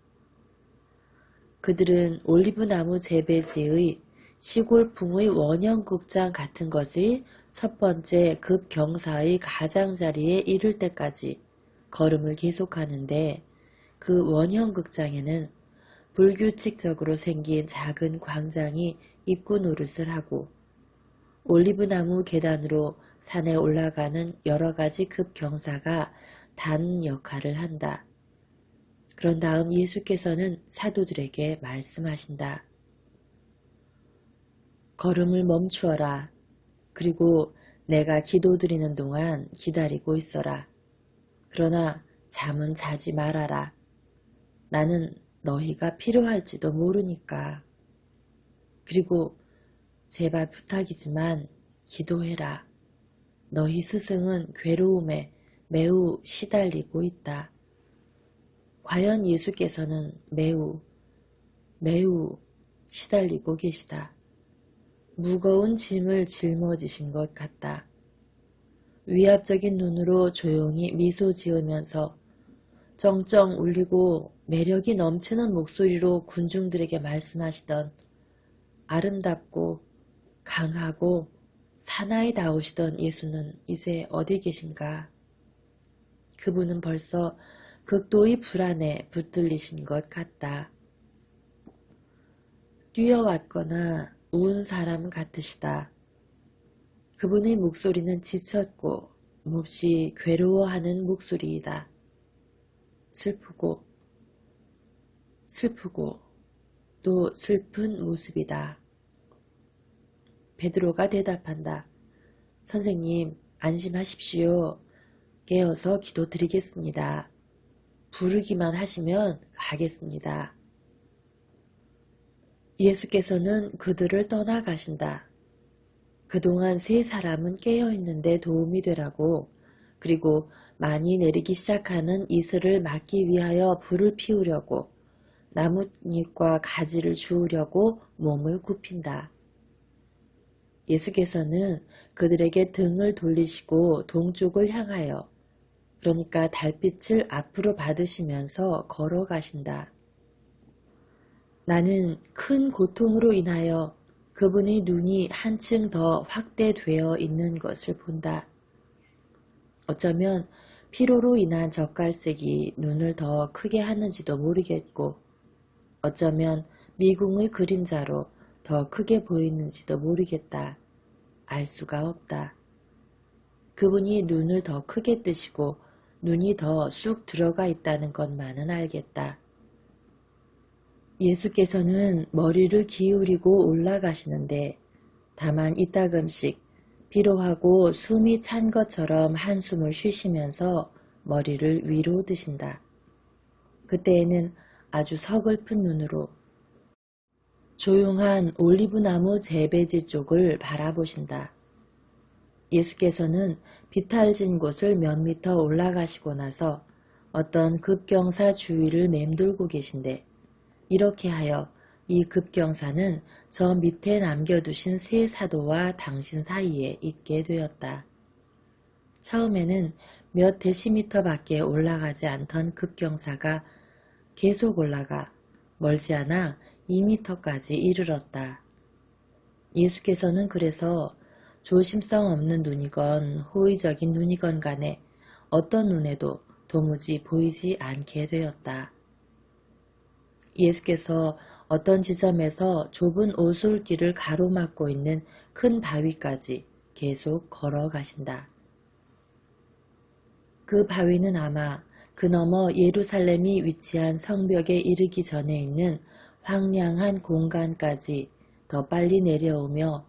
그들은 올리브나무 재배지의 시골풍의 원형극장 같은 것의 첫 번째 급경사의 가장자리에 이를 때까지 걸음을 계속하는데 그 원형극장에는 불규칙적으로 생긴 작은 광장이 입구 노릇을 하고 올리브나무 계단으로 산에 올라가는 여러 가지 급경사가 단 역할을 한다. 그런 다음 예수께서는 사도들에게 말씀하신다. 걸음을 멈추어라. 그리고 내가 기도드리는 동안 기다리고 있어라. 그러나 잠은 자지 말아라. 나는 너희가 필요할지도 모르니까. 그리고 제발 부탁이지만 기도해라. 너희 스승은 괴로움에 매우 시달리고 있다. 과연 예수께서는 매우 시달리고 계시다. 무거운 짐을 짊어지신 것 같다. 위압적인 눈으로 조용히 미소 지으면서 쩡쩡 울리고 매력이 넘치는 목소리로 군중들에게 말씀하시던 아름답고 강하고 사나이다우시던 예수는 이제 어디 계신가? 그분은 벌써 극도의 불안에 붙들리신 것 같다. 뛰어왔거나 운 사람 같으시다. 그분의 목소리는 지쳤고 몹시 괴로워하는 목소리이다. 슬프고 또 슬픈 모습이다. 베드로가 대답한다. 선생님, 안심하십시오. 깨어서 기도드리겠습니다. 부르기만 하시면 가겠습니다. 예수께서는 그들을 떠나가신다. 그동안 세 사람은 깨어있는데 도움이 되라고, 그리고 많이 내리기 시작하는 이슬을 막기 위하여 불을 피우려고, 나뭇잎과 가지를 주우려고 몸을 굽힌다. 예수께서는 그들에게 등을 돌리시고 동쪽을 향하여, 그러니까 달빛을 앞으로 받으시면서 걸어가신다. 나는 큰 고통으로 인하여 그분의 눈이 한층 더 확대되어 있는 것을 본다. 어쩌면 피로로 인한 젓갈색이 눈을 더 크게 하는지도 모르겠고, 어쩌면 미궁의 그림자로 더 크게 보이는지도 모르겠다. 알 수가 없다. 그분이 눈을 더 크게 뜨시고 눈이 더 쑥 들어가 있다는 것만은 알겠다. 예수께서는 머리를 기울이고 올라가시는데 다만 이따금씩 피로하고 숨이 찬 것처럼 한숨을 쉬시면서 머리를 위로 드신다. 그때에는 아주 서글픈 눈으로 조용한 올리브나무 재배지 쪽을 바라보신다. 예수께서는 비탈진 곳을 몇 미터 올라가시고 나서 어떤 급경사 주위를 맴돌고 계신데, 이렇게 하여 이 급경사는 저 밑에 남겨두신 세 사도와 당신 사이에 있게 되었다. 처음에는 몇 데시미터 밖에 올라가지 않던 급경사가 계속 올라가 멀지 않아 2미터까지 이르렀다. 예수께서는 그래서 조심성 없는 눈이건 호의적인 눈이건 간에 어떤 눈에도 도무지 보이지 않게 되었다. 예수께서 어떤 지점에서 좁은 오솔길을 가로막고 있는 큰 바위까지 계속 걸어가신다. 그 바위는 아마 그 너머 예루살렘이 위치한 성벽에 이르기 전에 있는 황량한 공간까지 더 빨리 내려오며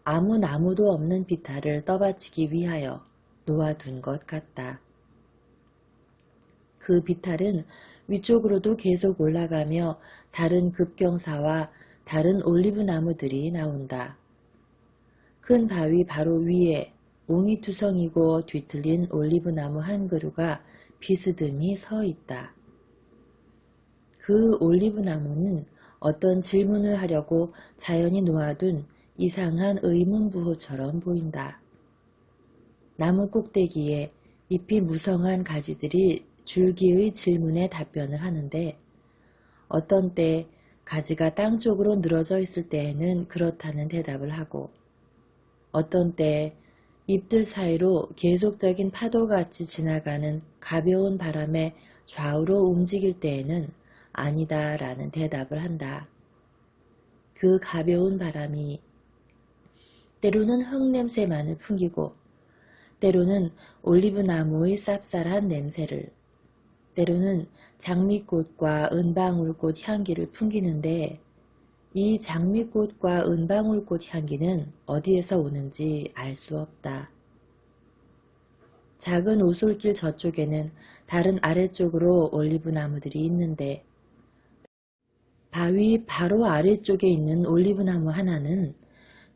아무 나무도 없는 비탈을 떠받치기 위하여 놓아둔 것 같다. 그 비탈은 위쪽으로도 계속 올라가며 다른 급경사와 다른 올리브나무들이 나온다. 큰 바위 바로 위에 옹이투성이고 뒤틀린 올리브나무 한 그루가 비스듬히 서 있다. 그 올리브나무는 어떤 질문을 하려고 자연히 놓아둔 이상한 의문부호처럼 보인다. 나무 꼭대기에 잎이 무성한 가지들이 줄기의 질문에 답변을 하는데, 어떤 때 가지가 땅 쪽으로 늘어져 있을 때에는 그렇다는 대답을 하고, 어떤 때 잎들 사이로 계속적인 파도같이 지나가는 가벼운 바람에 좌우로 움직일 때에는 아니다라는 대답을 한다. 그 가벼운 바람이 때로는 흙냄새만을 풍기고, 때로는 올리브나무의 쌉쌀한 냄새를, 때로는 장미꽃과 은방울꽃 향기를 풍기는데, 이 장미꽃과 은방울꽃 향기는 어디에서 오는지 알 수 없다. 작은 오솔길 저쪽에는 다른 아래쪽으로 올리브나무들이 있는데, 바위 바로 아래쪽에 있는 올리브나무 하나는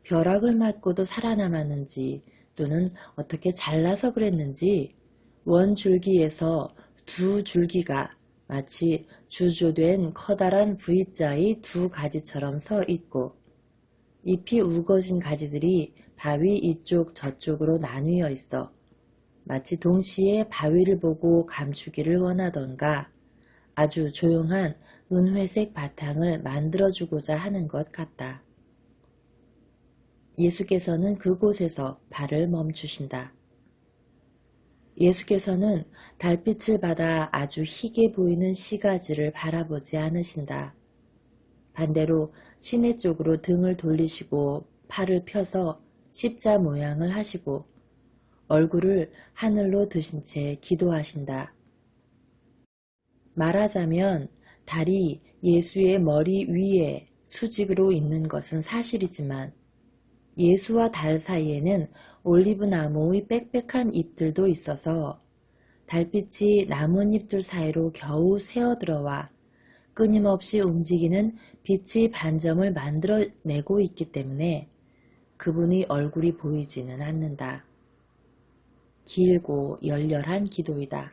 벼락을 맞고도 살아남았는지 또는 어떻게 잘나서 그랬는지 원 줄기에서 두 줄기가 마치 주조된 커다란 V자의 두 가지처럼 서 있고 잎이 우거진 가지들이 바위 이쪽 저쪽으로 나뉘어 있어 마치 동시에 바위를 보고 감추기를 원하던가 아주 조용한 은회색 바탕을 만들어주고자 하는 것 같다. 예수께서는 그곳에서 발을 멈추신다. 예수께서는 달빛을 받아 아주 희게 보이는 시가지를 바라보지 않으신다. 반대로 시내 쪽으로 등을 돌리시고 팔을 펴서 십자 모양을 하시고 얼굴을 하늘로 드신 채 기도하신다. 말하자면 달이 예수의 머리 위에 수직으로 있는 것은 사실이지만 예수와 달 사이에는 올리브나무의 빽빽한 잎들도 있어서 달빛이 나뭇잎들 사이로 겨우 새어들어와 끊임없이 움직이는 빛의 반점을 만들어내고 있기 때문에 그분의 얼굴이 보이지는 않는다. 길고 열렬한 기도이다.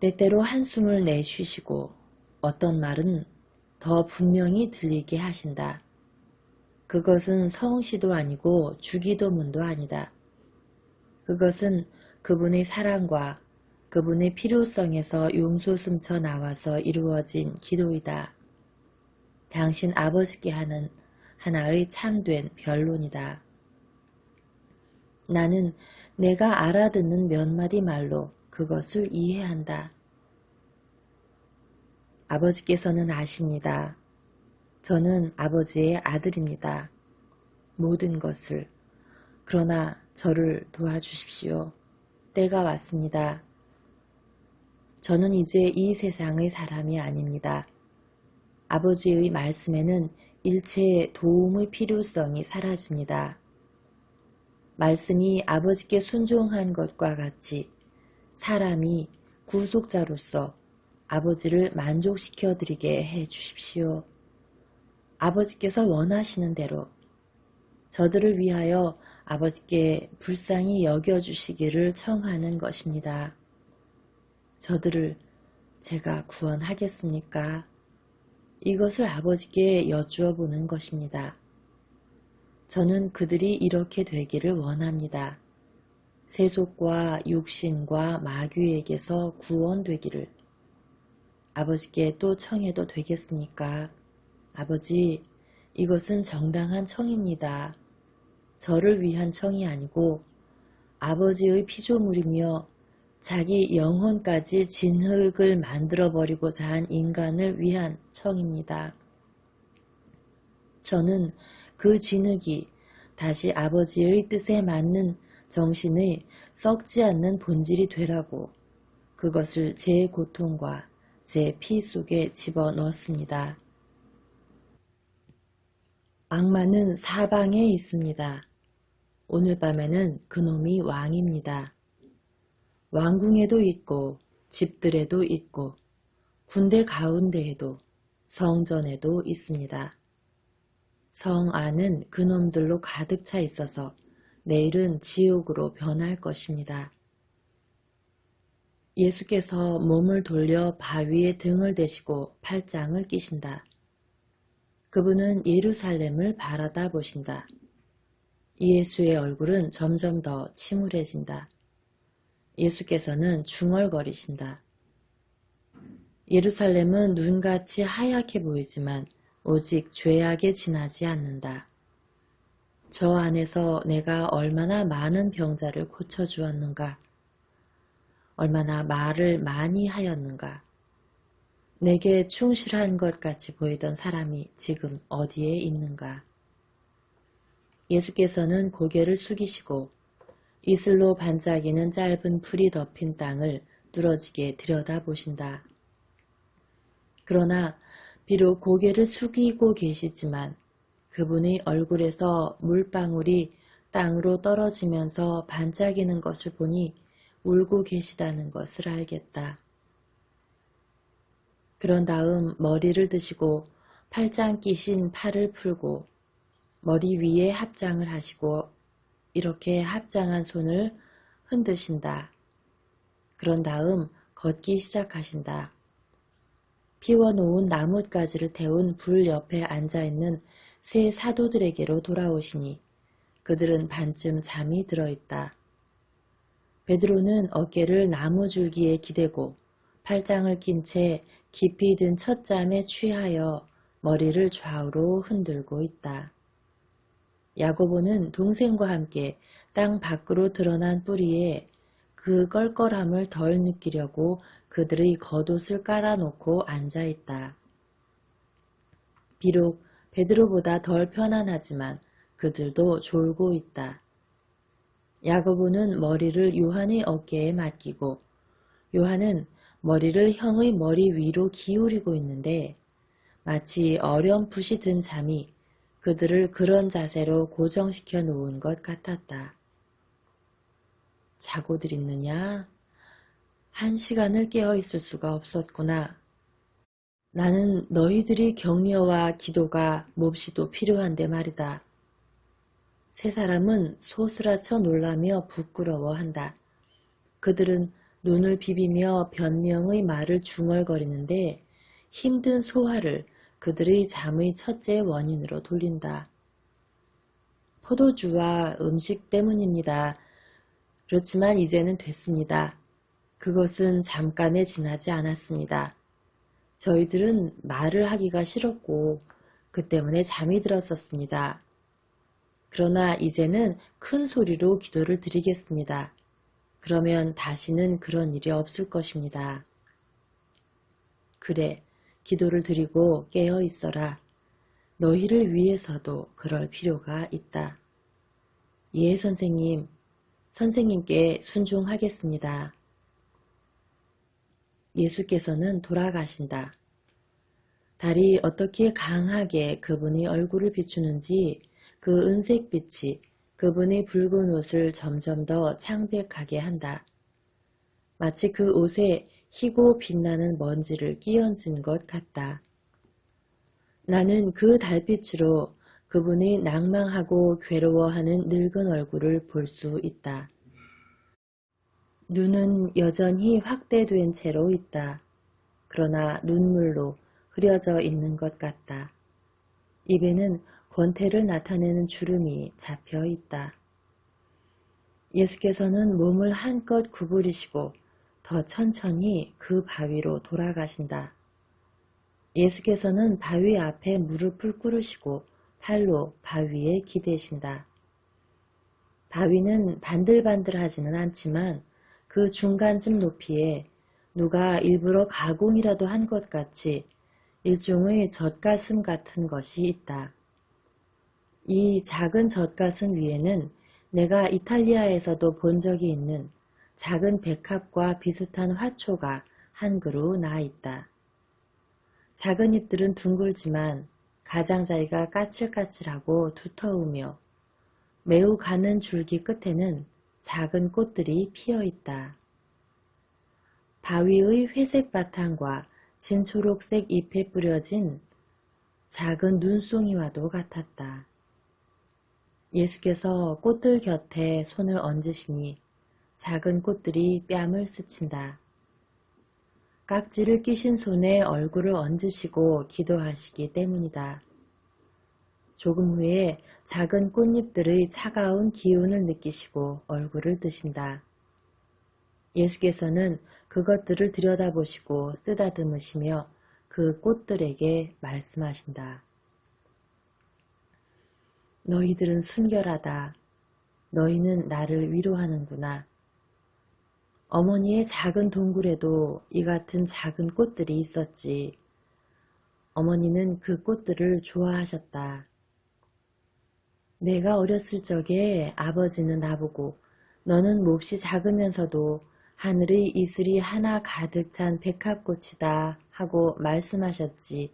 때때로 한숨을 내쉬시고 어떤 말은 더 분명히 들리게 하신다. 그것은 성시도 아니고 주기도문도 아니다. 그것은 그분의 사랑과 그분의 필요성에서 용솟음쳐 나와서 이루어진 기도이다. 당신 아버지께 하는 하나의 참된 변론이다. 나는 내가 알아듣는 몇 마디 말로 그것을 이해한다. 아버지께서는 아십니다. 저는 아버지의 아들입니다. 모든 것을. 그러나 저를 도와주십시오. 때가 왔습니다. 저는 이제 이 세상의 사람이 아닙니다. 아버지의 말씀에는 일체의 도움의 필요성이 사라집니다. 말씀이 아버지께 순종한 것과 같이 사람이 구속자로서 아버지를 만족시켜 드리게 해 주십시오. 아버지께서 원하시는 대로 저들을 위하여 아버지께 불쌍히 여겨주시기를 청하는 것입니다. 저들을 제가 구원하겠습니까? 이것을 아버지께 여쭈어 보는 것입니다. 저는 그들이 이렇게 되기를 원합니다. 세속과 육신과 마귀에게서 구원되기를. 아버지께 또 청해도 되겠습니까? 아버지, 이것은 정당한 청입니다. 저를 위한 청이 아니고 아버지의 피조물이며 자기 영혼까지 진흙을 만들어버리고자 한 인간을 위한 청입니다. 저는 그 진흙이 다시 아버지의 뜻에 맞는 정신의 썩지 않는 본질이 되라고 그것을 제 고통과 제 피 속에 집어넣습니다. 악마는 사방에 있습니다. 오늘 밤에는 그놈이 왕입니다. 왕궁에도 있고 집들에도 있고 군대 가운데에도 성전에도 있습니다. 성 안은 그놈들로 가득 차 있어서 내일은 지옥으로 변할 것입니다. 예수께서 몸을 돌려 바위에 등을 대시고 팔짱을 끼신다. 그분은 예루살렘을 바라다 보신다. 예수의 얼굴은 점점 더 침울해진다. 예수께서는 중얼거리신다. 예루살렘은 눈같이 하얗게 보이지만 오직 죄악에 지나지 않는다. 저 안에서 내가 얼마나 많은 병자를 고쳐주었는가. 얼마나 말을 많이 하였는가. 내게 충실한 것 같이 보이던 사람이 지금 어디에 있는가. 예수께서는 고개를 숙이시고 이슬로 반짝이는 짧은 풀이 덮인 땅을 뚫어지게 들여다보신다. 그러나 비록 고개를 숙이고 계시지만 그분의 얼굴에서 물방울이 땅으로 떨어지면서 반짝이는 것을 보니 울고 계시다는 것을 알겠다. 그런 다음 머리를 드시고 팔짱 끼신 팔을 풀고 머리 위에 합장을 하시고 이렇게 합장한 손을 흔드신다. 그런 다음 걷기 시작하신다. 피워놓은 나뭇가지를 태운 불 옆에 앉아있는 세 사도들에게로 돌아오시니 그들은 반쯤 잠이 들어있다. 베드로는 어깨를 나무줄기에 기대고 팔짱을 낀 채 깊이 든 첫잠에 취하여 머리를 좌우로 흔들고 있다. 야고보는 동생과 함께 땅 밖으로 드러난 뿌리에 그 껄껄함을 덜 느끼려고 그들의 겉옷을 깔아놓고 앉아있다. 비록 베드로보다 덜 편안하지만 그들도 졸고 있다. 야고보는 머리를 요한의 어깨에 맡기고 요한은 머리를 형의 머리 위로 기울이고 있는데 마치 어렴풋이 든 잠이 그들을 그런 자세로 고정시켜 놓은 것 같았다. 자고들 있느냐? 1시간을 깨어 있을 수가 없었구나. 나는 너희들이 격려와 기도가 몹시도 필요한데 말이다. 세 사람은 소스라쳐 놀라며 부끄러워한다. 그들은 눈을 비비며 변명의 말을 중얼거리는데 힘든 소화를 그들의 잠의 첫째 원인으로 돌린다. 포도주와 음식 때문입니다. 그렇지만 이제는 됐습니다. 그것은 잠깐에 지나지 않았습니다. 저희들은 말을 하기가 싫었고 그 때문에 잠이 들었었습니다. 그러나 이제는 큰 소리로 기도를 드리겠습니다. 그러면 다시는 그런 일이 없을 것입니다. 그래, 기도를 드리고 깨어 있어라. 너희를 위해서도 그럴 필요가 있다. 예, 선생님. 선생님께 순종하겠습니다. 예수께서는 돌아가신다. 달이 어떻게 강하게 그분의 얼굴을 비추는지 그 은색빛이 그분의 붉은 옷을 점점 더 창백하게 한다. 마치 그 옷에 희고 빛나는 먼지를 끼얹은 것 같다. 나는 그 달빛으로 그분이 낭망하고 괴로워하는 늙은 얼굴을 볼 수 있다. 눈은 여전히 확대된 채로 있다. 그러나 눈물로 흐려져 있는 것 같다. 입에는 권태를 나타내는 주름이 잡혀 있다. 예수께서는 몸을 한껏 구부리시고 더 천천히 그 바위로 돌아가신다. 예수께서는 바위 앞에 무릎을 꿇으시고 팔로 바위에 기대신다. 바위는 반들반들하지는 않지만 그 중간쯤 높이에 누가 일부러 가공이라도 한 것 같이 일종의 젖가슴 같은 것이 있다. 이 작은 젖가슴 위에는 내가 이탈리아에서도 본 적이 있는 작은 백합과 비슷한 화초가 한 그루 나 있다. 작은 잎들은 둥글지만 가장자리가 까칠까칠하고 두터우며 매우 가는 줄기 끝에는 작은 꽃들이 피어 있다. 바위의 회색 바탕과 진초록색 잎에 뿌려진 작은 눈송이와도 같았다. 예수께서 꽃들 곁에 손을 얹으시니 작은 꽃들이 뺨을 스친다. 깍지를 끼신 손에 얼굴을 얹으시고 기도하시기 때문이다. 조금 후에 작은 꽃잎들의 차가운 기운을 느끼시고 얼굴을 드신다. 예수께서는 그것들을 들여다보시고 쓰다듬으시며 그 꽃들에게 말씀하신다. 너희들은 순결하다. 너희는 나를 위로하는구나. 어머니의 작은 동굴에도 이 같은 작은 꽃들이 있었지. 어머니는 그 꽃들을 좋아하셨다. 내가 어렸을 적에 아버지는 나보고 너는 몹시 작으면서도 하늘의 이슬이 하나 가득 찬 백합꽃이다 하고 말씀하셨지.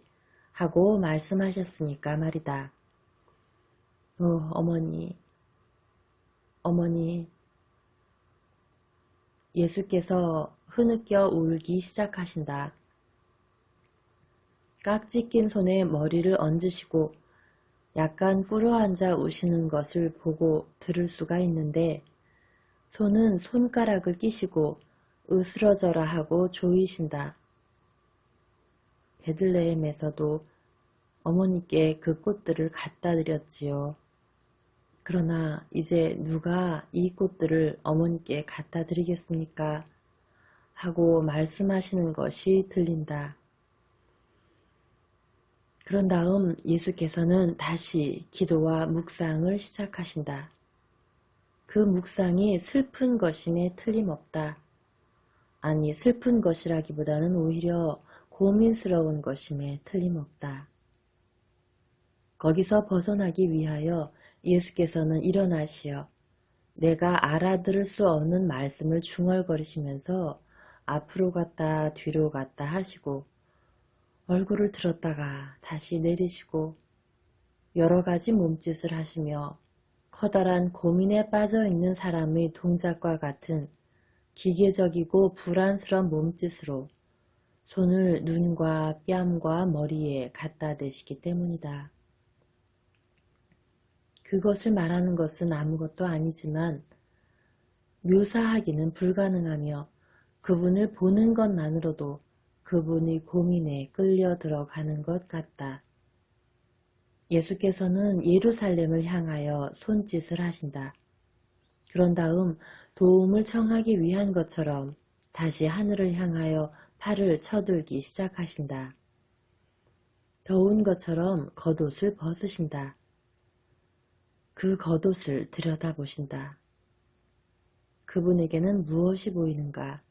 하고 말씀하셨으니까 말이다. 어머니. 예수께서 흐느껴 울기 시작하신다. 깍지 낀 손에 머리를 얹으시고 약간 꿇어앉아 우시는 것을 보고 들을 수가 있는데 손은 손가락을 끼시고 으스러져라 하고 조이신다. 베들레헴에서도 어머니께 그 꽃들을 갖다 드렸지요. 그러나 이제 누가 이 꽃들을 어머니께 갖다 드리겠습니까? 하고 말씀하시는 것이 들린다. 그런 다음 예수께서는 다시 기도와 묵상을 시작하신다. 그 묵상이 슬픈 것임에 틀림없다. 아니, 슬픈 것이라기보다는 오히려 고민스러운 것임에 틀림없다. 거기서 벗어나기 위하여 예수께서는 일어나시어 내가 알아들을 수 없는 말씀을 중얼거리시면서 앞으로 갔다 뒤로 갔다 하시고 얼굴을 들었다가 다시 내리시고 여러 가지 몸짓을 하시며 커다란 고민에 빠져있는 사람의 동작과 같은 기계적이고 불안스러운 몸짓으로 손을 눈과 뺨과 머리에 갖다 대시기 때문이다. 그것을 말하는 것은 아무것도 아니지만 묘사하기는 불가능하며 그분을 보는 것만으로도 그분의 고민에 끌려 들어가는 것 같다. 예수께서는 예루살렘을 향하여 손짓을 하신다. 그런 다음 도움을 청하기 위한 것처럼 다시 하늘을 향하여 팔을 쳐들기 시작하신다. 더운 것처럼 겉옷을 벗으신다. 그 겉옷을 들여다보신다. 그분에게는 무엇이 보이는가?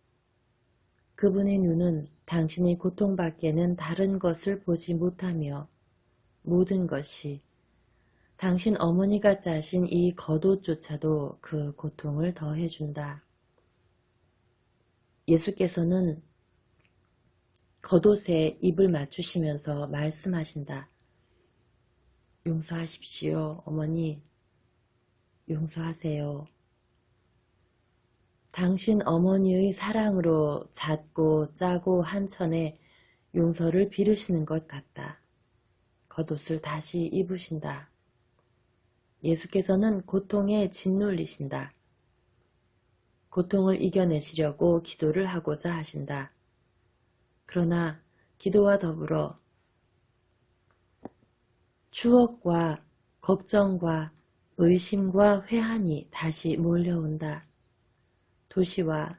그분의 눈은 당신의 고통밖에는 다른 것을 보지 못하며 모든 것이 당신 어머니가 짜신 이 겉옷조차도 그 고통을 더해준다. 예수께서는 겉옷에 입을 맞추시면서 말씀하신다. 용서하십시오, 어머니. 용서하세요. 당신 어머니의 사랑으로 잦고 짜고 한천에 용서를 빌으시는 것 같다. 겉옷을 다시 입으신다. 예수께서는 고통에 짓눌리신다. 고통을 이겨내시려고 기도를 하고자 하신다. 그러나 기도와 더불어 추억과 걱정과 의심과 회한이 다시 몰려온다. 도시와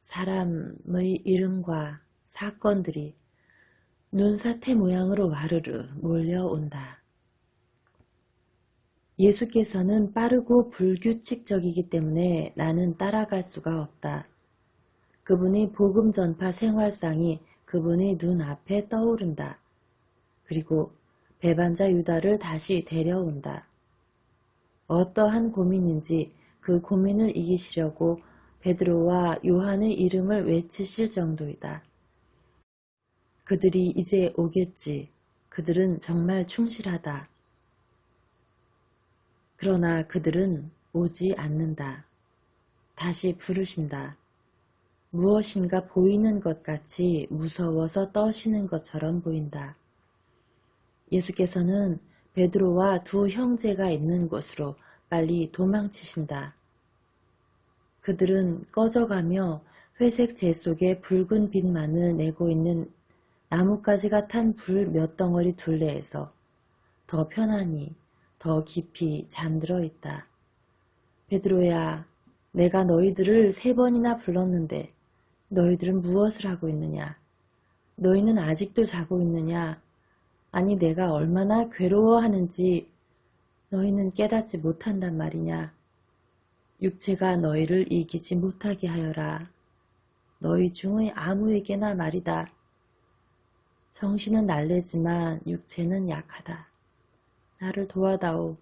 사람의 이름과 사건들이 눈사태 모양으로 와르르 몰려온다. 예수께서는 빠르고 불규칙적이기 때문에 나는 따라갈 수가 없다. 그분의 복음 전파 생활상이 그분의 눈앞에 떠오른다. 그리고 배반자 유다를 다시 데려온다. 어떠한 고민인지 그 고민을 이기시려고 베드로와 요한의 이름을 외치실 정도이다. 그들이 이제 오겠지. 그들은 정말 충실하다. 그러나 그들은 오지 않는다. 다시 부르신다. 무엇인가 보이는 것 같이 무서워서 떠시는 것처럼 보인다. 예수께서는 베드로와 두 형제가 있는 곳으로 빨리 도망치신다. 그들은 꺼져가며 회색 재 속에 붉은 빛만을 내고 있는 나뭇가지가 탄 불 몇 덩어리 둘레에서 더 편안히 더 깊이 잠들어 있다. 베드로야, 내가 너희들을 3번이나 불렀는데 너희들은 무엇을 하고 있느냐? 너희는 아직도 자고 있느냐? 아니 내가 얼마나 괴로워하는지 너희는 깨닫지 못한단 말이냐? 육체가 너희를 이기지 못하게 하여라. 너희 중의 아무에게나 말이다. 정신은 날래지만 육체는 약하다. 나를 도와다오.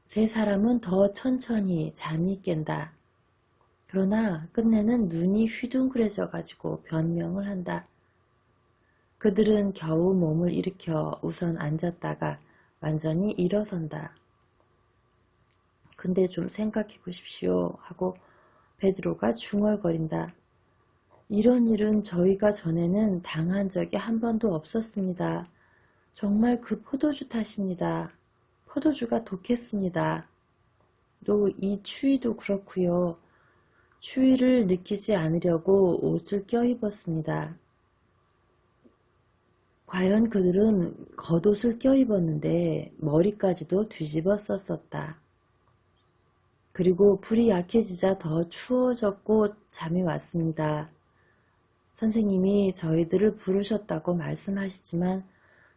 세 사람은 더 천천히 잠이 깬다. 그러나 끝내는 눈이 휘둥그레져 가지고 변명을 한다. 그들은 겨우 몸을 일으켜 우선 앉았다가 완전히 일어선다. 근데 좀 생각해 보십시오 하고 베드로가 중얼거린다. 이런 일은 저희가 전에는 당한 적이 한 번도 없었습니다. 정말 그 포도주 탓입니다. 포도주가 독했습니다. 또 이 추위도 그렇고요. 추위를 느끼지 않으려고 옷을 껴입었습니다. 과연 그들은 겉옷을 껴입었는데 머리까지도 뒤집어 썼었다. 그리고 불이 약해지자 더 추워졌고 잠이 왔습니다. 선생님이 저희들을 부르셨다고 말씀하시지만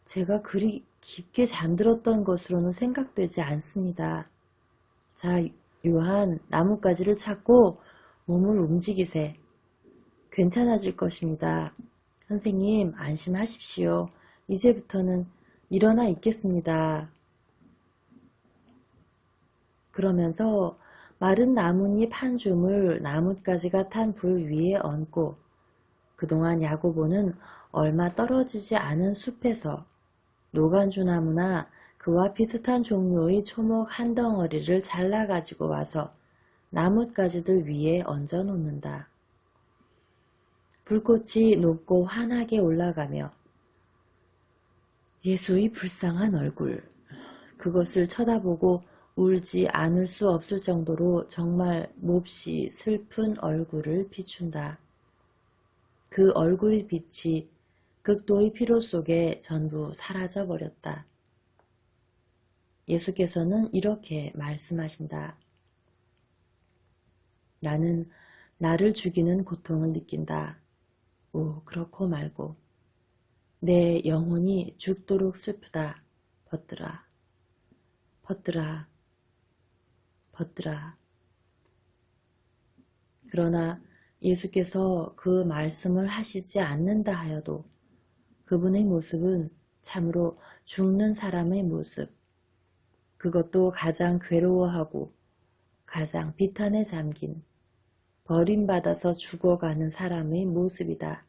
제가 그리 깊게 잠들었던 것으로는 생각되지 않습니다. 자, 요한, 나뭇가지를 찾고 몸을 움직이세. 괜찮아질 것입니다. 선생님, 안심하십시오. 이제부터는 일어나 있겠습니다. 그러면서 마른 나뭇잎 한 줌을 나뭇가지가 탄 불 위에 얹고 그동안 야고보는 얼마 떨어지지 않은 숲에서 노간주 나무나 그와 비슷한 종류의 초목 한 덩어리를 잘라 가지고 와서 나뭇가지들 위에 얹어 놓는다. 불꽃이 높고 환하게 올라가며 예수의 불쌍한 얼굴, 그것을 쳐다보고 울지 않을 수 없을 정도로 정말 몹시 슬픈 얼굴을 비춘다. 그 얼굴의 빛이 극도의 피로 속에 전부 사라져 버렸다. 예수께서는 이렇게 말씀하신다. 나는 나를 죽이는 고통을 느낀다. 오, 그렇고 말고. 내 영혼이 죽도록 슬프다. 벗들아, 벗들아, 벗들아. 그러나 예수께서 그 말씀을 하시지 않는다 하여도 그분의 모습은 참으로 죽는 사람의 모습, 그것도 가장 괴로워하고 가장 비탄에 잠긴 버림받아서 죽어가는 사람의 모습이다.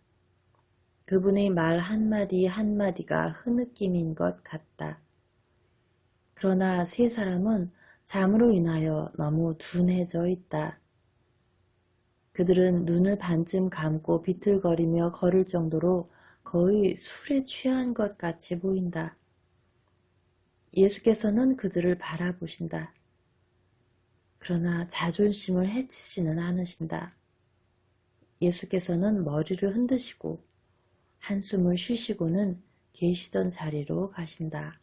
그분의 말 한마디 한마디가 흐느낌인 것 같다. 그러나 세 사람은 잠으로 인하여 너무 둔해져 있다. 그들은 눈을 반쯤 감고 비틀거리며 걸을 정도로 거의 술에 취한 것 같이 보인다. 예수께서는 그들을 바라보신다. 그러나 자존심을 해치지는 않으신다. 예수께서는 머리를 흔드시고 한숨을 쉬시고는 계시던 자리로 가신다.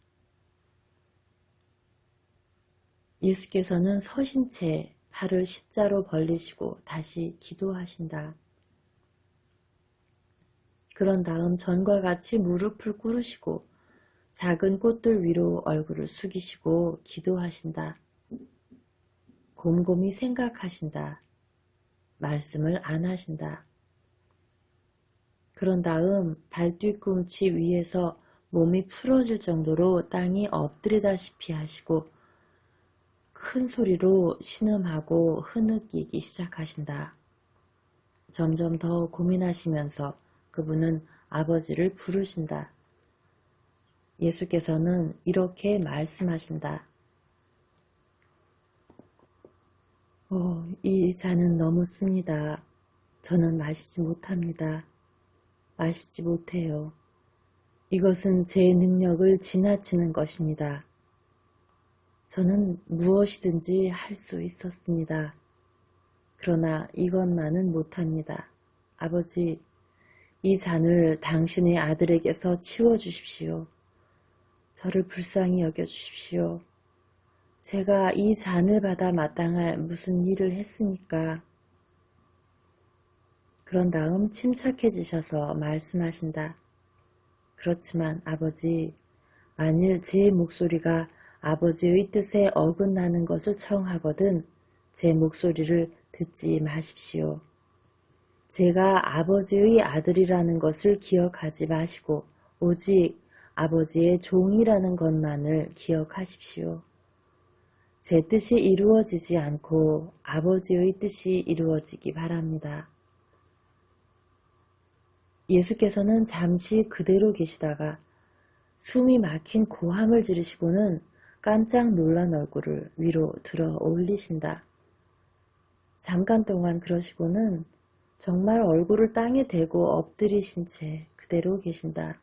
예수께서는 서신 채 팔을 십자로 벌리시고 다시 기도하신다. 그런 다음 전과 같이 무릎을 꿇으시고 작은 꽃들 위로 얼굴을 숙이시고 기도하신다. 곰곰이 생각하신다. 말씀을 안 하신다. 그런 다음 발뒤꿈치 위에서 몸이 풀어질 정도로 땅이 엎드리다시피 하시고 큰 소리로 신음하고 흐느끼기 시작하신다. 점점 더 고민하시면서 그분은 아버지를 부르신다. 예수께서는 이렇게 말씀하신다. 이 잔은 너무 씁니다. 저는 마시지 못합니다. 마시지 못해요. 이것은 제 능력을 지나치는 것입니다. 저는 무엇이든지 할 수 있었습니다. 그러나 이것만은 못합니다. 아버지, 이 잔을 당신의 아들에게서 치워주십시오. 저를 불쌍히 여겨주십시오. 제가 이 잔을 받아 마땅할 무슨 일을 했습니까? 그런 다음 침착해지셔서 말씀하신다. 그렇지만 아버지, 만일 제 목소리가 아버지의 뜻에 어긋나는 것을 청하거든 제 목소리를 듣지 마십시오. 제가 아버지의 아들이라는 것을 기억하지 마시고 오직 아버지의 종이라는 것만을 기억하십시오. 제 뜻이 이루어지지 않고 아버지의 뜻이 이루어지기 바랍니다. 예수께서는 잠시 그대로 계시다가 숨이 막힌 고함을 지르시고는 깜짝 놀란 얼굴을 위로 들어 올리신다. 잠깐 동안 그러시고는 정말 얼굴을 땅에 대고 엎드리신 채 그대로 계신다.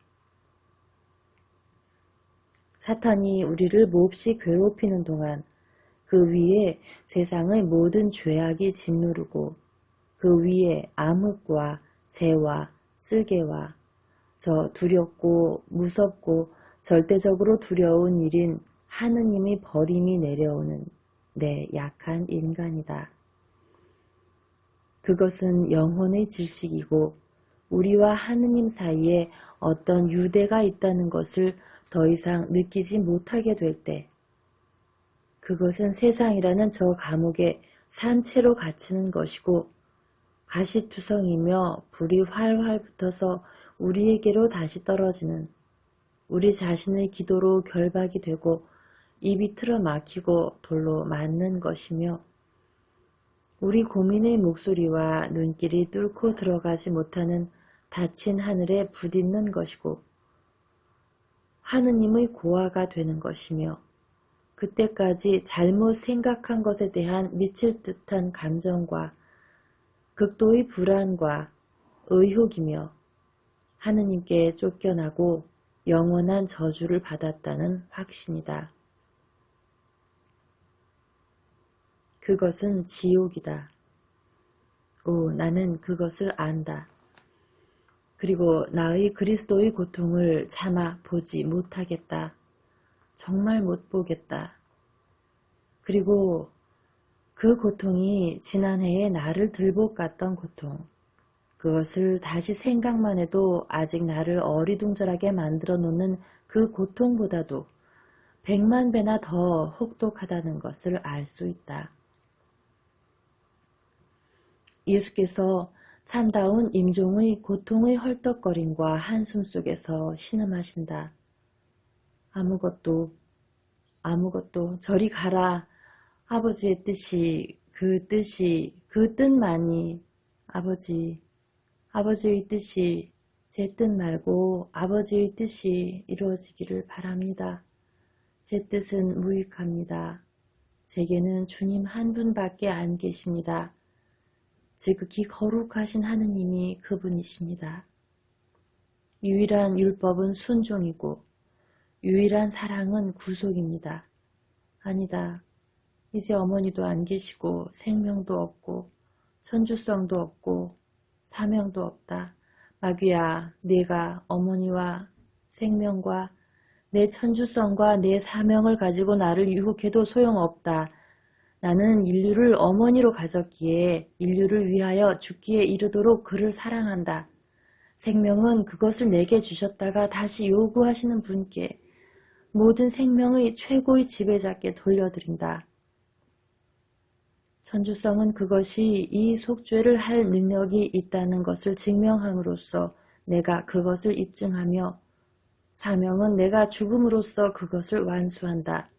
사탄이 우리를 몹시 괴롭히는 동안 그 위에 세상의 모든 죄악이 짓누르고 그 위에 암흑과 재와 쓸개와 저 두렵고 무섭고 절대적으로 두려운 일인 하느님이 버림이 내려오는 내 약한 인간이다. 그것은 영혼의 질식이고 우리와 하느님 사이에 어떤 유대가 있다는 것을 더 이상 느끼지 못하게 될 때, 그것은 세상이라는 저 감옥에 산채로 갇히는 것이고 가시투성이며 불이 활활 붙어서 우리에게로 다시 떨어지는 우리 자신의 기도로 결박이 되고 입이 틀어막히고 돌로 맞는 것이며 우리 고민의 목소리와 눈길이 뚫고 들어가지 못하는 닫힌 하늘에 부딪는 것이고 하느님의 고아가 되는 것이며 그때까지 잘못 생각한 것에 대한 미칠 듯한 감정과 극도의 불안과 의혹이며 하느님께 쫓겨나고 영원한 저주를 받았다는 확신이다. 그것은 지옥이다. 오, 나는 그것을 안다. 그리고 나의 그리스도의 고통을 참아 보지 못하겠다. 정말 못 보겠다. 그리고 그 고통이 지난해에 나를 들볶았던 고통, 그것을 다시 생각만 해도 아직 나를 어리둥절하게 만들어 놓는 그 고통보다도 100만 배나 더 혹독하다는 것을 알 수 있다. 예수께서 참다운 임종의 고통의 헐떡거림과 한숨 속에서 신음하신다. 아무것도 저리 가라. 아버지의 뜻이 그 뜻만이 아버지의 뜻이 제 뜻 말고 아버지의 뜻이 이루어지기를 바랍니다. 제 뜻은 무익합니다. 제게는 주님 한 분밖에 안 계십니다. 지극히 거룩하신 하느님이 그분이십니다. 유일한 율법은 순종이고 유일한 사랑은 구속입니다. 아니다. 이제 어머니도 안 계시고 생명도 없고 천주성도 없고 사명도 없다. 마귀야, 네가 어머니와 생명과 내 천주성과 내 사명을 가지고 나를 유혹해도 소용없다. 나는 인류를 어머니로 가졌기에 인류를 위하여 죽기에 이르도록 그를 사랑한다. 생명은 그것을 내게 주셨다가 다시 요구하시는 분께 모든 생명의 최고의 지배자께 돌려드린다. 천주성은 그것이 이 속죄를 할 능력이 있다는 것을 증명함으로써 내가 그것을 입증하며 사명은 내가 죽음으로써 그것을 완수한다.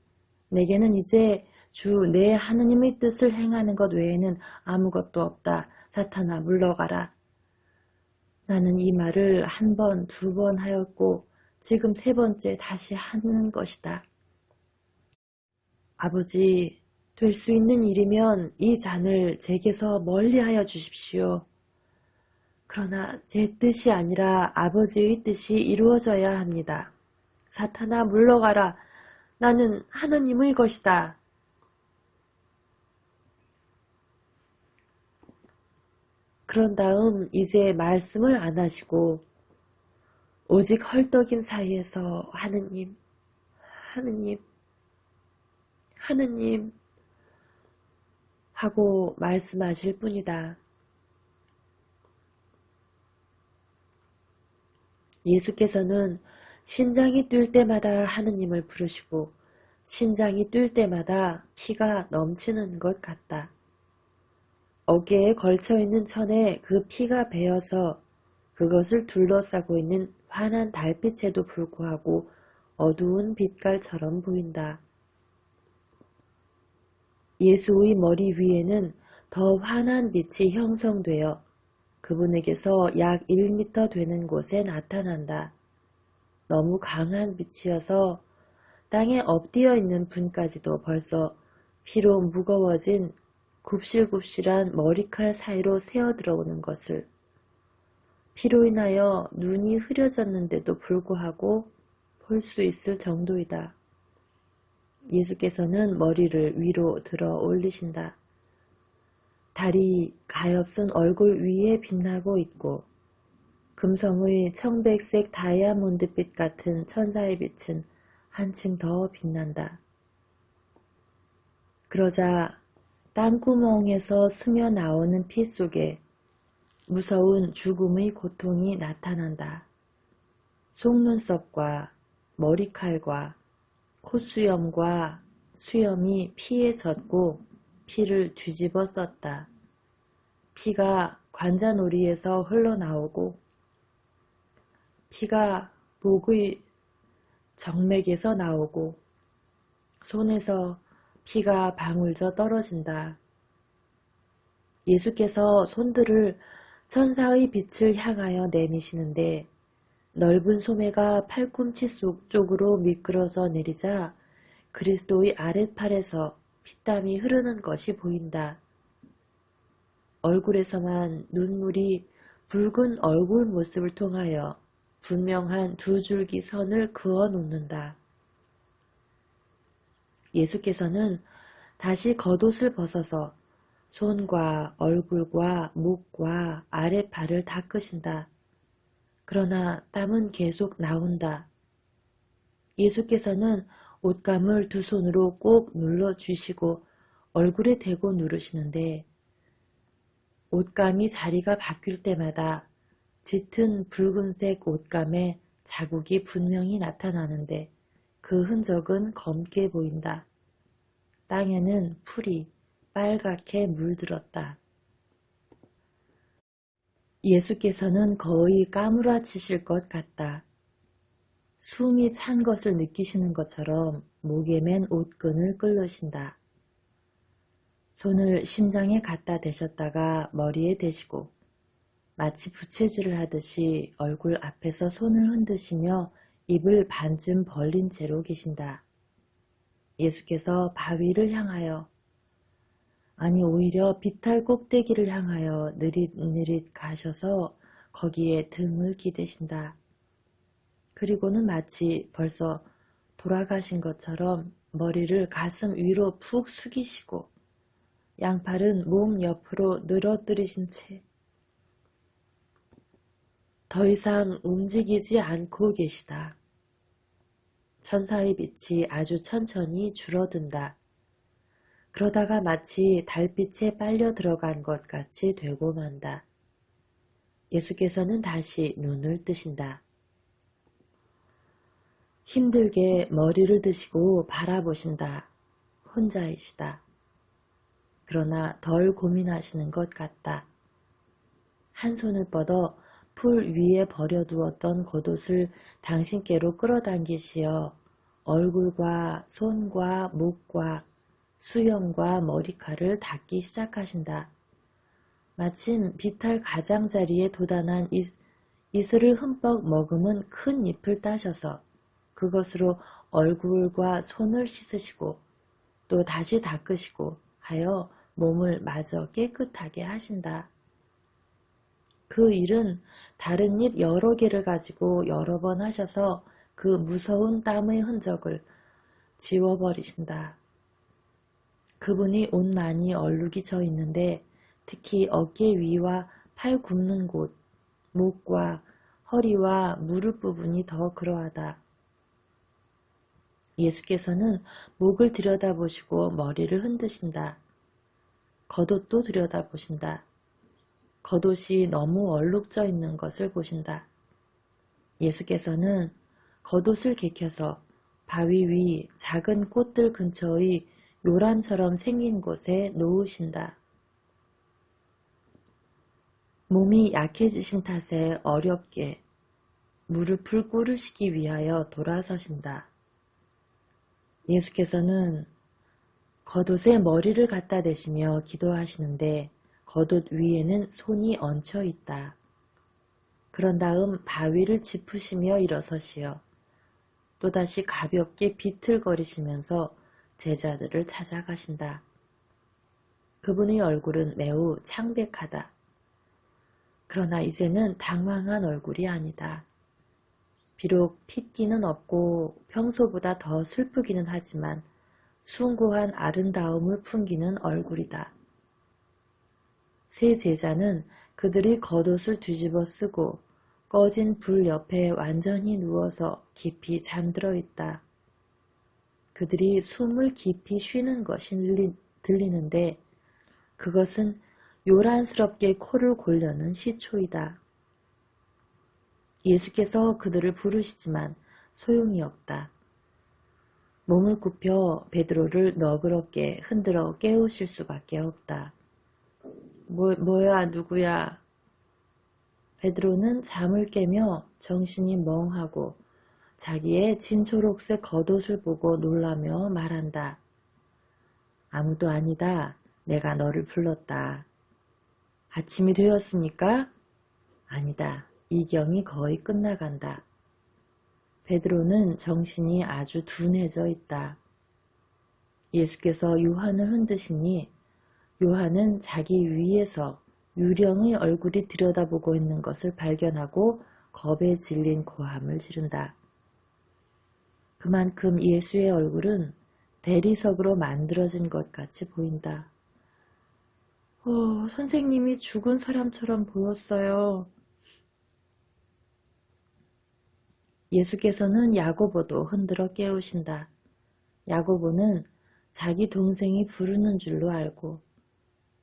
내게는 이제 주 내 하느님의 뜻을 행하는 것 외에는 아무것도 없다. 사탄아 물러가라. 나는 이 말을 한 번, 두 번 하였고 지금 세 번째 다시 하는 것이다. 아버지, 될 수 있는 일이면 이 잔을 제게서 멀리하여 주십시오. 그러나 제 뜻이 아니라 아버지의 뜻이 이루어져야 합니다. 사탄아 물러가라. 나는 하느님의 것이다. 그런 다음 이제 말씀을 안 하시고 오직 헐떡임 사이에서 하느님 하고 말씀하실 뿐이다. 예수께서는 심장이 뛸 때마다 하느님을 부르시고 심장이 뛸 때마다 피가 넘치는 것 같다. 어깨에 걸쳐있는 천에 그 피가 배어서 그것을 둘러싸고 있는 환한 달빛에도 불구하고 어두운 빛깔처럼 보인다. 예수의 머리 위에는 더 환한 빛이 형성되어 그분에게서 약 1m 되는 곳에 나타난다. 너무 강한 빛이어서 땅에 엎드려 있는 분까지도 벌써 피로 무거워진 굽실굽실한 머리칼 사이로 새어 들어오는 것을 피로 인하여 눈이 흐려졌는데도 불구하고 볼 수 있을 정도이다. 예수께서는 머리를 위로 들어 올리신다. 달이 가엾은 얼굴 위에 빛나고 있고 금성의 청백색 다이아몬드빛 같은 천사의 빛은 한층 더 빛난다. 그러자 땀구멍에서 스며 나오는 피 속에 무서운 죽음의 고통이 나타난다. 속눈썹과 머리칼과 콧수염과 수염이 피에 젖고 피를 뒤집어 썼다. 피가 관자놀이에서 흘러나오고 피가 목의 정맥에서 나오고 손에서 피가 방울져 떨어진다. 예수께서 손들을 천사의 빛을 향하여 내미시는데 넓은 소매가 팔꿈치 쪽으로 미끄러져 내리자 그리스도의 아랫팔에서 피땀이 흐르는 것이 보인다. 얼굴에서만 눈물이 붉은 얼굴 모습을 통하여 분명한 두 줄기 선을 그어 놓는다. 예수께서는 다시 겉옷을 벗어서 손과 얼굴과 목과 아랫팔을 닦으신다. 그러나 땀은 계속 나온다. 예수께서는 옷감을 두 손으로 꼭 눌러주시고 얼굴에 대고 누르시는데 옷감이 자리가 바뀔 때마다 짙은 붉은색 옷감에 자국이 분명히 나타나는데 그 흔적은 검게 보인다. 땅에는 풀이 빨갛게 물들었다. 예수께서는 거의 까무라치실 것 같다. 숨이 찬 것을 느끼시는 것처럼 목에 맨 옷끈을 끌으신다. 손을 심장에 갖다 대셨다가 머리에 대시고 마치 부채질을 하듯이 얼굴 앞에서 손을 흔드시며 입을 반쯤 벌린 채로 계신다. 예수께서 바위를 향하여 아니 오히려 비탈 꼭대기를 향하여 느릿느릿 가셔서 거기에 등을 기대신다. 그리고는 마치 벌써 돌아가신 것처럼 머리를 가슴 위로 푹 숙이시고 양팔은 몸 옆으로 늘어뜨리신 채 더 이상 움직이지 않고 계시다. 천사의 빛이 아주 천천히 줄어든다. 그러다가 마치 달빛에 빨려 들어간 것 같이 되고 만다. 예수께서는 다시 눈을 뜨신다. 힘들게 머리를 드시고 바라보신다. 혼자이시다. 그러나 덜 고민하시는 것 같다. 한 손을 뻗어 풀 위에 버려두었던 겉옷을 당신께로 끌어당기시어 얼굴과 손과 목과 수염과 머리칼을 닦기 시작하신다. 마침 비탈 가장자리에 도단한 이슬을 흠뻑 머금은 큰 잎을 따셔서 그것으로 얼굴과 손을 씻으시고 또 다시 닦으시고 하여 몸을 마저 깨끗하게 하신다. 그 일은 다른 잎 여러 개를 가지고 여러 번 하셔서 그 무서운 땀의 흔적을 지워버리신다. 그분이 옷 많이 얼룩이 져 있는데 특히 어깨 위와 팔 굽는 곳, 목과 허리와 무릎 부분이 더 그러하다. 예수께서는 목을 들여다보시고 머리를 흔드신다. 겉옷도 들여다보신다. 겉옷이 너무 얼룩져 있는 것을 보신다. 예수께서는 겉옷을 개켜서 바위 위 작은 꽃들 근처의 요람처럼 생긴 곳에 놓으신다. 몸이 약해지신 탓에 어렵게 무릎을 꿇으시기 위하여 돌아서신다. 예수께서는 겉옷에 머리를 갖다 대시며 기도하시는데 겉옷 위에는 손이 얹혀 있다. 그런 다음 바위를 짚으시며 일어서시어 또다시 가볍게 비틀거리시면서 제자들을 찾아가신다. 그분의 얼굴은 매우 창백하다. 그러나 이제는 당황한 얼굴이 아니다. 비록 핏기는 없고 평소보다 더 슬프기는 하지만 숭고한 아름다움을 풍기는 얼굴이다. 세 제자는 그들이 겉옷을 뒤집어 쓰고 꺼진 불 옆에 완전히 누워서 깊이 잠들어 있다. 그들이 숨을 깊이 쉬는 것이 들리는데 그것은 요란스럽게 코를 골려는 시초이다. 예수께서 그들을 부르시지만 소용이 없다. 몸을 굽혀 베드로를 너그럽게 흔들어 깨우실 수밖에 없다. 뭐야 누구야? 베드로는 잠을 깨며 정신이 멍하고 자기의 진초록색 겉옷을 보고 놀라며 말한다. 아무도 아니다. 내가 너를 불렀다. 아침이 되었으니까? 아니다. 이경이 거의 끝나간다. 베드로는 정신이 아주 둔해져 있다. 예수께서 요한을 흔드시니 요한은 자기 위에서 유령의 얼굴이 들여다보고 있는 것을 발견하고 겁에 질린 고함을 지른다. 그만큼 예수의 얼굴은 대리석으로 만들어진 것 같이 보인다. 선생님이 죽은 사람처럼 보였어요. 예수께서는 야고보도 흔들어 깨우신다. 야고보는 자기 동생이 부르는 줄로 알고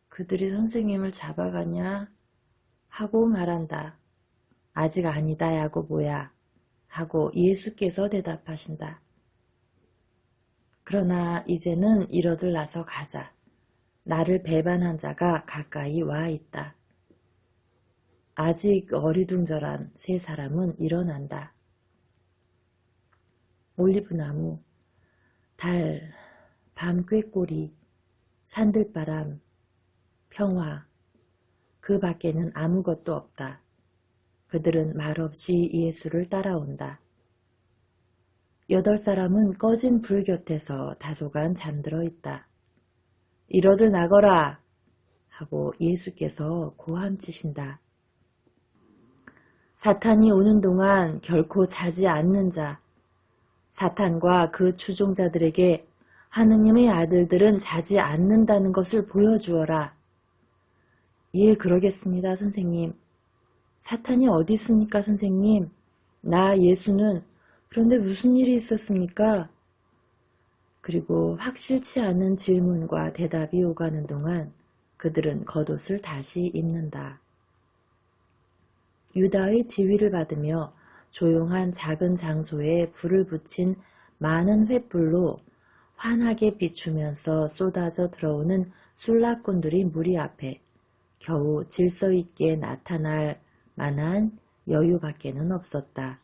그들이 선생님을 잡아가냐 하고 말한다. 아직 아니다 야고보야 하고 예수께서 대답하신다. 그러나 이제는 이러들 나서 가자. 나를 배반한 자가 가까이 와 있다. 아직 어리둥절한 세 사람은 일어난다. 올리브나무, 달, 밤 꾀꼬리, 산들바람, 평화, 그 밖에는 아무것도 없다. 그들은 말없이 예수를 따라온다. 8사람은 꺼진 불 곁에서 다소간 잠들어 있다. 이러들 나거라 하고 예수께서 고함치신다. 사탄이 오는 동안 결코 자지 않는 자, 사탄과 그 추종자들에게 하느님의 아들들은 자지 않는다는 것을 보여주어라. 예, 그러겠습니다, 선생님. 사탄이 어디 있습니까, 선생님? 나 예수는 그런데 무슨 일이 있었습니까? 그리고 확실치 않은 질문과 대답이 오가는 동안 그들은 겉옷을 다시 입는다. 유다의 지휘를 받으며 조용한 작은 장소에 불을 붙인 많은 횃불로 환하게 비추면서 쏟아져 들어오는 술락꾼들이 무리 앞에 겨우 질서 있게 나타날 만한 여유밖에는 없었다.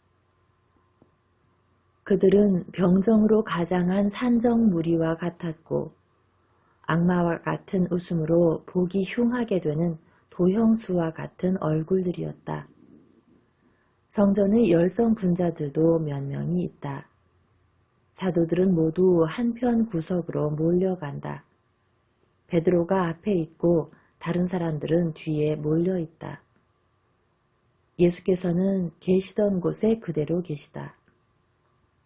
그들은 병정으로 가장한 산적 무리와 같았고 악마와 같은 웃음으로 보기 흉하게 되는 도형수와 같은 얼굴들이었다. 성전의 열성 분자들도 몇 명이 있다. 사도들은 모두 한편 구석으로 몰려간다. 베드로가 앞에 있고 다른 사람들은 뒤에 몰려 있다. 예수께서는 계시던 곳에 그대로 계시다.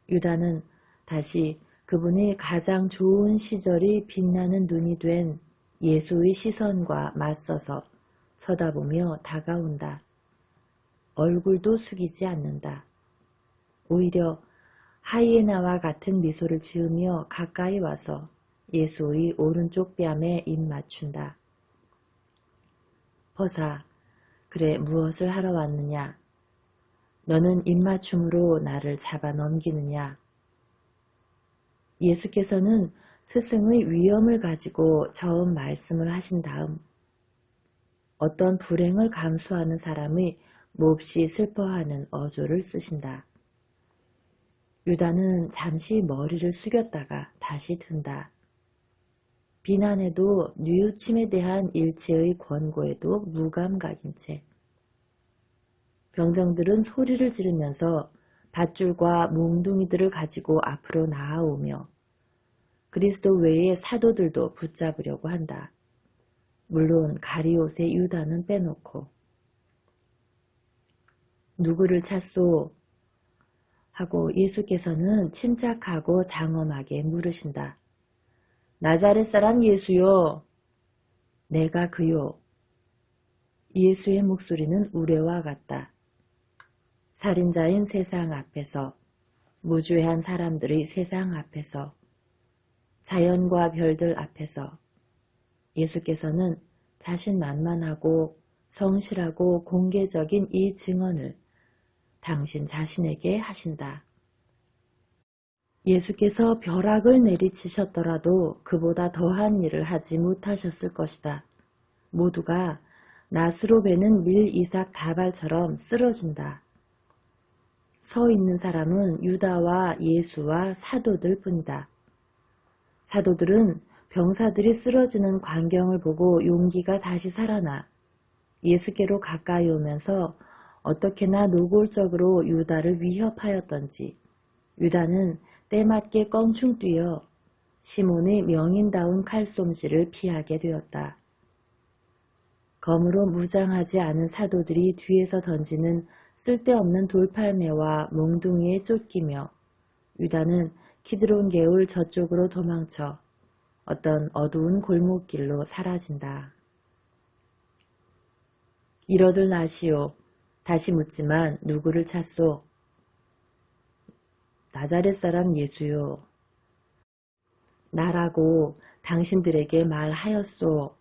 유다는 다시 그분의 가장 좋은 시절이 빛나는 눈이 된 예수의 시선과 맞서서 쳐다보며 다가온다. 얼굴도 숙이지 않는다. 오히려 하이에나와 같은 미소를 지으며 가까이 와서 예수의 오른쪽 뺨에 입 맞춘다. 벗아, 그래 무엇을 하러 왔느냐? 너는 입맞춤으로 나를 잡아 넘기느냐? 예수께서는 스승의 위엄을 가지고 처음 말씀을 하신 다음 어떤 불행을 감수하는 사람의 몹시 슬퍼하는 어조를 쓰신다. 유다는 잠시 머리를 숙였다가 다시 든다. 비난에도 뉘우침에 대한 일체의 권고에도 무감각인 채 병정들은 소리를 지르면서 밧줄과 몽둥이들을 가지고 앞으로 나아오며 그리스도 외의 사도들도 붙잡으려고 한다. 물론 가리옷의 유다는 빼놓고. 누구를 찾소? 하고 예수께서는 침착하고 장엄하게 물으신다. 나자렛 사람 예수요. 내가 그요. 예수의 목소리는 우레와 같다. 살인자인 세상 앞에서, 무죄한 사람들의 세상 앞에서, 자연과 별들 앞에서 예수께서는 자신만만하고 성실하고 공개적인 이 증언을 당신 자신에게 하신다. 예수께서 벼락을 내리치셨더라도 그보다 더한 일을 하지 못하셨을 것이다. 모두가 낫으로 베는 밀이삭 다발처럼 쓰러진다. 서 있는 사람은 유다와 예수와 사도들 뿐이다. 사도들은 병사들이 쓰러지는 광경을 보고 용기가 다시 살아나 예수께로 가까이 오면서 어떻게나 노골적으로 유다를 위협하였던지 유다는 때맞게 껑충 뛰어 시몬의 명인다운 칼솜씨를 피하게 되었다. 검으로 무장하지 않은 사도들이 뒤에서 던지는 쓸데없는 돌팔매와 몽둥이에 쫓기며 유다는 키드론 개울 저쪽으로 도망쳐 어떤 어두운 골목길로 사라진다. 이러들 나시오. 다시 묻지만 누구를 찾소? 나자렛 사람 예수요. 나라고 당신들에게 말하였소.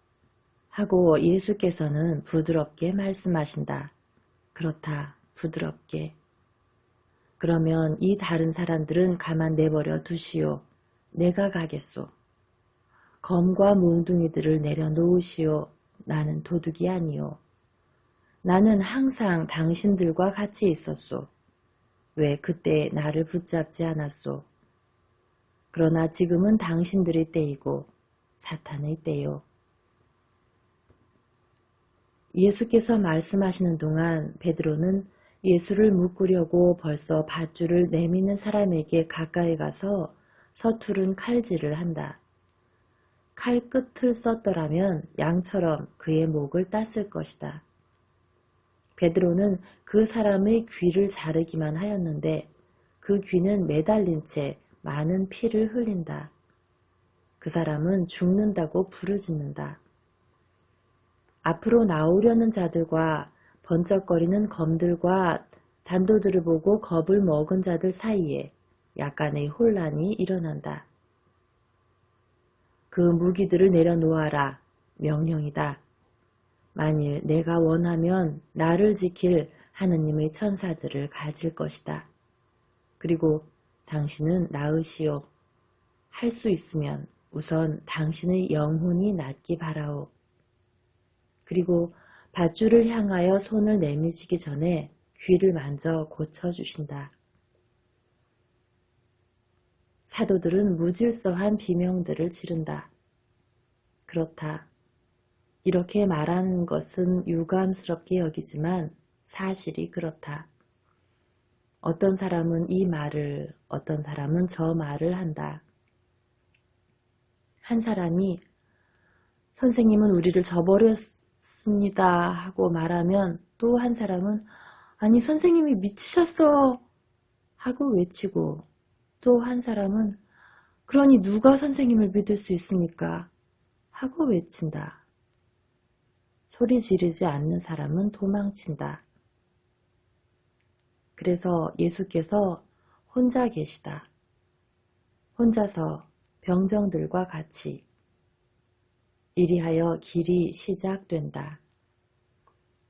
하고 예수께서는 부드럽게 말씀하신다. 그렇다. 부드럽게. 그러면 이 다른 사람들은 가만 내버려 두시오. 내가 가겠소. 검과 몽둥이들을 내려놓으시오. 나는 도둑이 아니오. 나는 항상 당신들과 같이 있었소. 왜 그때 나를 붙잡지 않았소? 그러나 지금은 당신들의 때이고 사탄의 때요. 예수께서 말씀하시는 동안 베드로는 예수를 묶으려고 벌써 밧줄을 내미는 사람에게 가까이 가서 서투른 칼질을 한다. 칼 끝을 썼더라면 양처럼 그의 목을 땄을 것이다. 베드로는 그 사람의 귀를 자르기만 하였는데 그 귀는 매달린 채 많은 피를 흘린다. 그 사람은 죽는다고 부르짖는다. 앞으로 나오려는 자들과 번쩍거리는 검들과 단도들을 보고 겁을 먹은 자들 사이에 약간의 혼란이 일어난다. 그 무기들을 내려놓아라. 명령이다. 만일 내가 원하면 나를 지킬 하느님의 천사들을 가질 것이다. 그리고 당신은 나으시오. 할 수 있으면 우선 당신의 영혼이 낫기 바라오. 그리고 밧줄을 향하여 손을 내미시기 전에 귀를 만져 고쳐주신다. 사도들은 무질서한 비명들을 지른다. 그렇다. 이렇게 말하는 것은 유감스럽게 여기지만 사실이 그렇다. 어떤 사람은 이 말을, 어떤 사람은 저 말을 한다. 한 사람이 선생님은 우리를 저버렸습니다 하고 말하면 또 한 사람은 아니 선생님이 미치셨어 하고 외치고 또 한 사람은 그러니 누가 선생님을 믿을 수 있습니까 하고 외친다. 소리 지르지 않는 사람은 도망친다. 그래서 예수께서 혼자 계시다. 혼자서 병정들과 같이 이리하여 길이 시작된다.